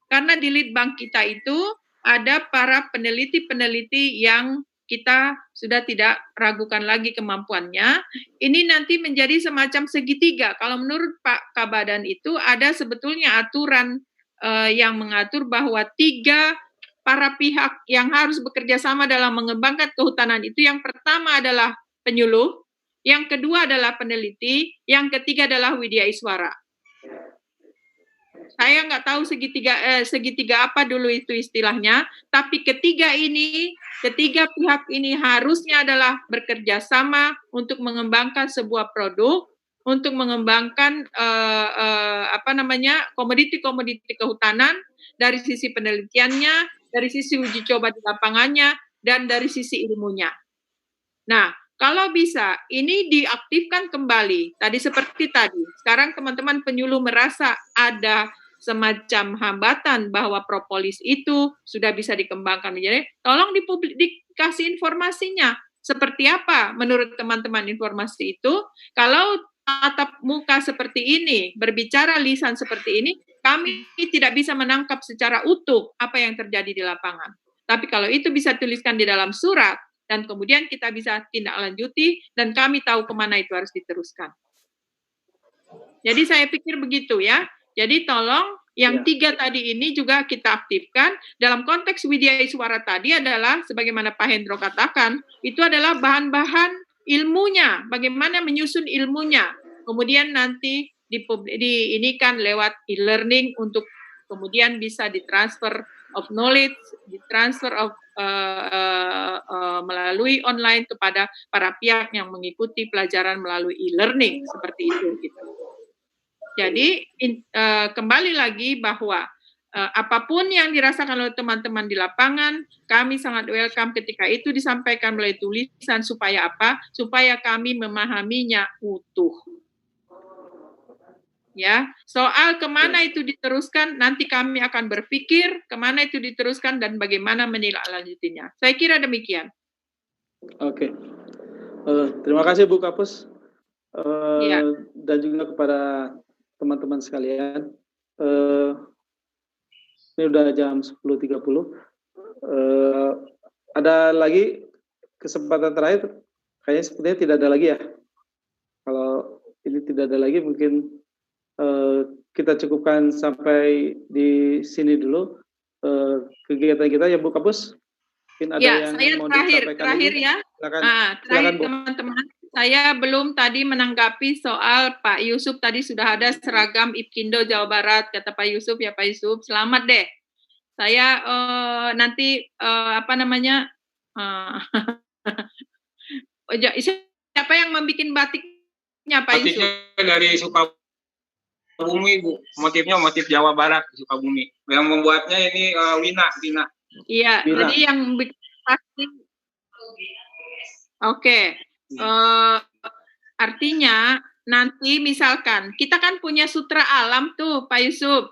karena di lead bank kita itu ada para peneliti-peneliti yang kita sudah tidak ragukan lagi kemampuannya. Ini nanti menjadi semacam segitiga. Kalau menurut Pak Kabadan itu ada sebetulnya aturan yang mengatur bahwa 3 para pihak yang harus bekerja sama dalam mengembangkan kehutanan itu. Yang pertama adalah penyuluh, yang kedua adalah peneliti, yang ketiga adalah Widya Iswara. Saya nggak tahu segitiga apa dulu itu istilahnya, tapi ketiga pihak ini harusnya adalah bekerja sama untuk mengembangkan sebuah produk, untuk mengembangkan komoditi-komoditi kehutanan dari sisi penelitiannya, dari sisi uji coba di lapangannya, dan dari sisi ilmunya. Nah, kalau bisa, ini diaktifkan kembali. Tadi seperti tadi, sekarang teman-teman penyuluh merasa ada semacam hambatan bahwa propolis itu sudah bisa dikembangkan menjadi, tolong dikasih informasinya. Seperti apa menurut teman-teman informasi itu? Kalau tatap muka seperti ini, berbicara lisan seperti ini, kami tidak bisa menangkap secara utuh apa yang terjadi di lapangan. Tapi kalau itu bisa tuliskan di dalam surat, dan kemudian kita bisa tindak lanjuti, dan kami tahu kemana itu harus diteruskan. Jadi saya pikir begitu ya. Jadi tolong yang 3 tadi ini juga kita aktifkan. Dalam konteks Widya Iswara tadi adalah, sebagaimana Pak Hendro katakan, itu adalah bahan-bahan ilmunya, bagaimana menyusun ilmunya. Kemudian nanti diinikan lewat e-learning untuk kemudian bisa ditransfer of knowledge, ditransfer of melalui online kepada para pihak yang mengikuti pelajaran melalui e-learning seperti itu. Gitu. Jadi kembali lagi bahwa apapun yang dirasakan oleh teman-teman di lapangan, kami sangat welcome ketika itu disampaikan melalui tulisan. Supaya apa? Supaya kami memahaminya utuh. Ya, soal kemana itu diteruskan, nanti kami akan berpikir kemana itu diteruskan dan bagaimana menindaklanjutinya. Saya kira demikian. Oke. Terima kasih Bu Kapus. Dan juga kepada teman-teman sekalian. Ini udah jam 10.30. Ada lagi kesempatan terakhir? Kayaknya sepertinya tidak ada lagi ya. Kalau ini tidak ada lagi, mungkin kita cukupkan sampai di sini dulu kegiatan kita ya Bu Kapus. Mungkin ada yang saya mau terakhir ya. Terakhir teman-teman. Saya belum tadi menanggapi soal Pak Yusuf, tadi sudah ada seragam IPKINDO Jawa Barat, kata Pak Yusuf. Ya Pak Yusuf, selamat deh. Saya nanti siapa yang membuat batiknya Pak Yusuf? Batiknya dari Sukabumi Bu, motifnya motif Jawa Barat, Sukabumi. Yang membuatnya ini Wina. Iya, jadi yang pasti. Oke. Artinya nanti misalkan kita kan punya sutra alam tuh Pak Yusuf.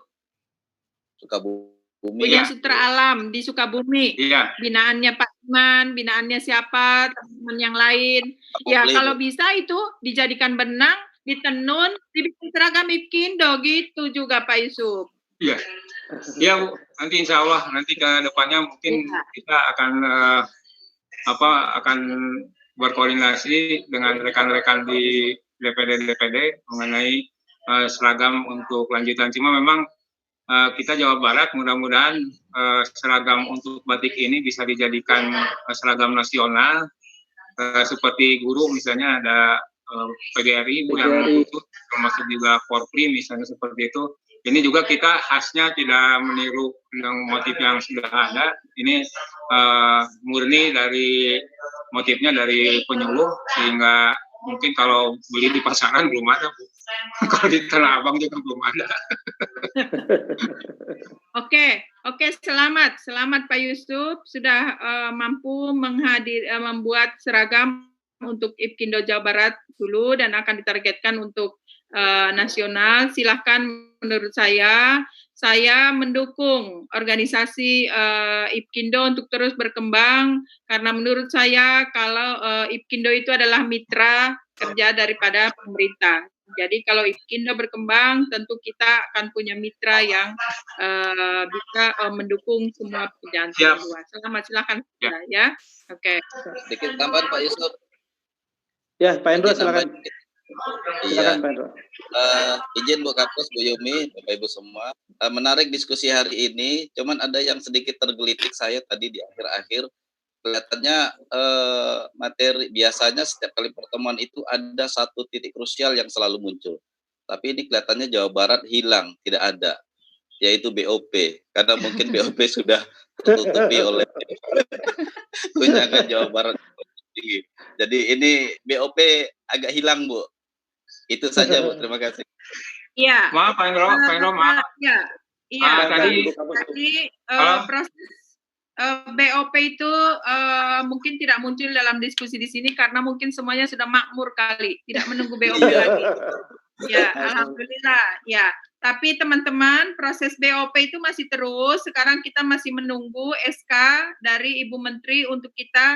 Sukabumi. Punya sutra alam di Sukabumi. Iya. Binaannya Pak Iman, binaannya siapa, teman-teman yang lain. Ya kalau bisa itu dijadikan benang, ditenun, dibikin seragam IPKINDO gitu juga Pak Yusuf. Iya. Iya Bu, nanti insya Allah nanti ke depannya mungkin kita akan akan berkoordinasi dengan rekan-rekan di DPD mengenai seragam untuk lanjutan. Cuma memang kita Jawa Barat mudah-mudahan seragam untuk batik ini bisa dijadikan seragam nasional seperti guru misalnya ada PGRI yang khusus, termasuk juga Porpri misalnya seperti itu. Ini juga kita khasnya tidak meniru yang motif yang sudah ada. Ini murni dari motifnya dari penyuluh, sehingga mungkin kalau beli di pasaran belum ada Bu. Kalau di Tanah Abang juga belum ada. Oke, selamat Pak Yusuf sudah mampu membuat seragam untuk IPKINDO Jawa Barat dulu dan akan ditargetkan untuk nasional. Silahkan, menurut saya saya mendukung organisasi IPKINDO untuk terus berkembang karena menurut saya kalau IPKINDO itu adalah mitra kerja daripada pemerintah. Jadi kalau IPKINDO berkembang, tentu kita akan punya mitra yang bisa mendukung semua pekerjaan luar. Silakan ya. Oke. Sedikit tambahan Pak Yusuf. Ya, Pak Hendro silakan. Iya. Izin Bu Kapus, Bu Yumi, Bapak Ibu semua. Menarik diskusi hari ini. Cuman ada yang sedikit tergelitik saya tadi di akhir-akhir. Kelihatannya materi biasanya setiap kali pertemuan itu ada satu titik krusial yang selalu muncul. Tapi ini kelihatannya Jawa Barat hilang, tidak ada, yaitu BOP. Karena mungkin BOP sudah tertutupi oleh tunjangan Jawa Barat tinggi. Jadi ini BOP agak hilang, Bu. Itu saja, Bu. Terima kasih. Iya. Maaf, Pak Hendro, maaf. Iya. Tadi proses BOP itu mungkin tidak muncul dalam diskusi di sini karena mungkin semuanya sudah makmur kali, tidak menunggu BOP lagi. Ya, alhamdulillah. Ya, tapi teman-teman, proses BOP itu masih terus. Sekarang kita masih menunggu SK dari Ibu Menteri untuk kita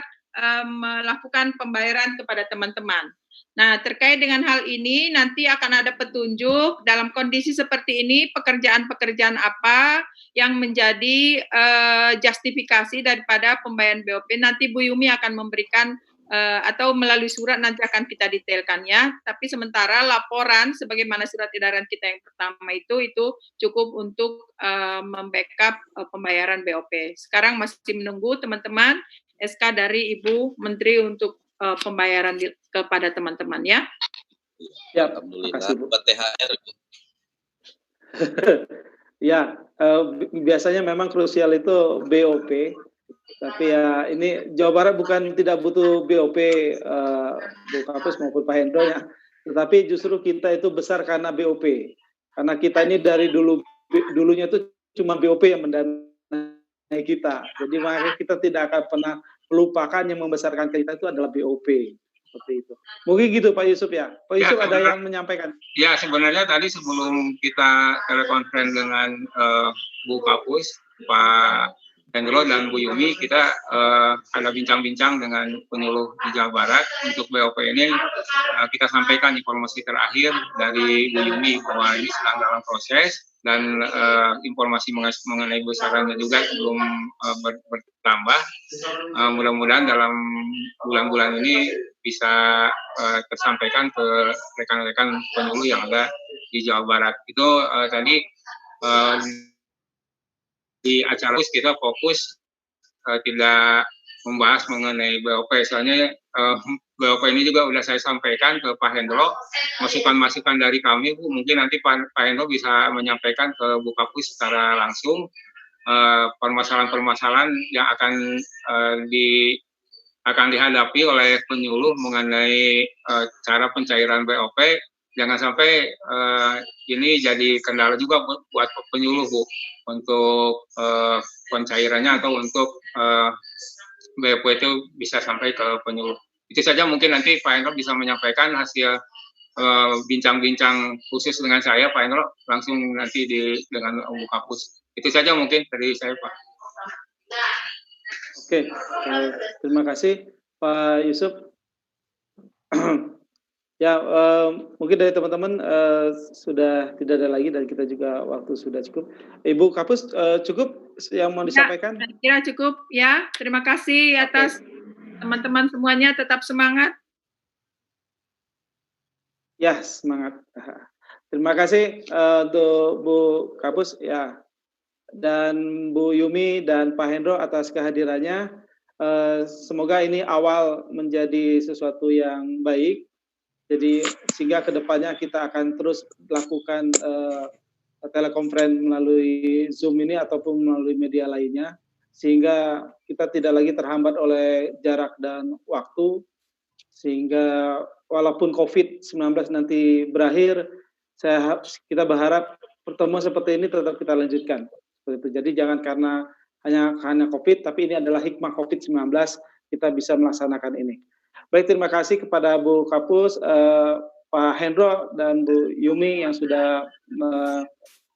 melakukan pembayaran kepada teman-teman. Nah, terkait dengan hal ini, nanti akan ada petunjuk dalam kondisi seperti ini, pekerjaan-pekerjaan apa yang menjadi justifikasi daripada pembayaran BOP. Nanti Bu Yumi akan memberikan atau melalui surat nanti akan kita detailkan ya. Tapi sementara laporan sebagaimana surat edaran kita yang pertama itu cukup untuk membackup pembayaran BOP. Sekarang masih menunggu teman-teman SK dari Ibu Menteri untuk pembayaran kepada teman-teman ya. Ya, alhamdulillah buat THR. Ya, biasanya memang krusial itu BOP. Tapi ya ini Jawa Barat bukan tidak butuh BOP Bu Kapus maupun Pak Hendro ya. Tetapi justru kita itu besar karena BOP. Karena kita ini dari dulunya itu cuma BOP yang mendanai kita. Jadi makanya kita tidak akan pernah melupakan yang membesarkan kita itu adalah BOP. Seperti itu. Mungkin gitu Pak Yusuf ya. Pak Yusuf ada yang menyampaikan. Ya, sebenarnya tadi sebelum kita telekonferensi dengan Bu Kapus, Pak Hendro dan Bu Yumi, kita ada bincang-bincang dengan penyuluh di Jawa Barat. Untuk BOP ini kita sampaikan informasi terakhir dari Bu Yumi bahwa ini sedang dalam proses dan informasi mengenai besarannya juga belum bertambah. Mudah-mudahan dalam bulan-bulan ini bisa tersampaikan ke rekan-rekan penyuluh yang ada di Jawa Barat. Itu tadi di acara kita fokus tidak membahas mengenai BOP. Soalnya BOP ini juga sudah saya sampaikan ke Pak Hendro, masukan-masukan dari kami, Bu. Mungkin nanti Pak Hendro bisa menyampaikan ke Bu Kapus secara langsung permasalahan-permasalahan yang akan dihadapi oleh penyuluh mengenai cara pencairan BOP. Jangan sampai ini jadi kendala juga buat penyuluh, Bu, untuk pencairannya atau untuk BOP itu bisa sampai ke penyuluh. Itu saja, mungkin nanti Pak Hendro bisa menyampaikan hasil bincang-bincang khusus dengan saya, Pak Hendro, langsung nanti dengan Bu Kapus. Itu saja mungkin dari saya, Pak. Oke, terima kasih Pak Yusuf. Ya, mungkin dari teman-teman sudah tidak ada lagi dan kita juga waktu sudah cukup. Ibu Kapus cukup yang mau disampaikan? Ya, saya kira cukup ya. Terima kasih atas teman-teman semuanya, tetap semangat. Ya, semangat. Terima kasih untuk Bu Kapus ya, dan Bu Yumi dan Pak Hendro atas kehadirannya. Semoga ini awal menjadi sesuatu yang baik. Jadi sehingga kedepannya kita akan terus lakukan telekonferensi melalui Zoom ini ataupun melalui media lainnya, sehingga kita tidak lagi terhambat oleh jarak dan waktu, sehingga walaupun COVID-19 nanti berakhir, kita berharap pertemuan seperti ini tetap kita lanjutkan. Jadi jangan karena hanya COVID, tapi ini adalah hikmah COVID-19 kita bisa melaksanakan ini. Baik, terima kasih kepada Bu Kapus, Pak Hendro dan Bu Yumi yang sudah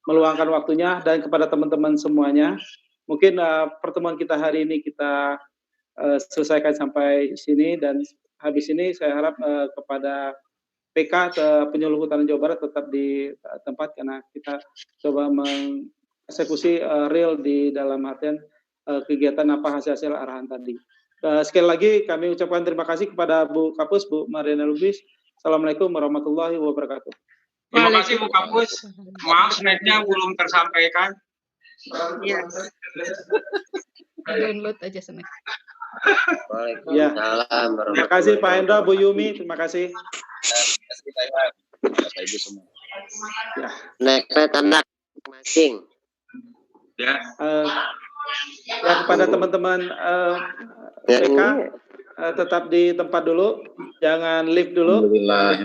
meluangkan waktunya, dan kepada teman-teman semuanya. Mungkin pertemuan kita hari ini kita selesaikan sampai sini, dan habis ini saya harap kepada PK penyuluh Kehutanan Jawa Barat tetap di tempat, karena kita coba mengeksekusi real di dalam artian kegiatan apa hasil-hasil arahan tadi. Sekali lagi kami ucapkan terima kasih kepada Bu Kapus, Bu Mariana Lubis. Assalamualaikum warahmatullahi wabarakatuh. Terima kasih Bu Kapus. Maaf slide-nya belum tersampaikan. Iya. Download aja snack. Ya. Terima kasih Pak Hendra, Bu Yumi, terima kasih. Bapak Ibu semua. Ya. Next anak masing. Ya. Ya, kepada teman-teman PK tetap di tempat dulu, jangan lift dulu. Alhamdulillah.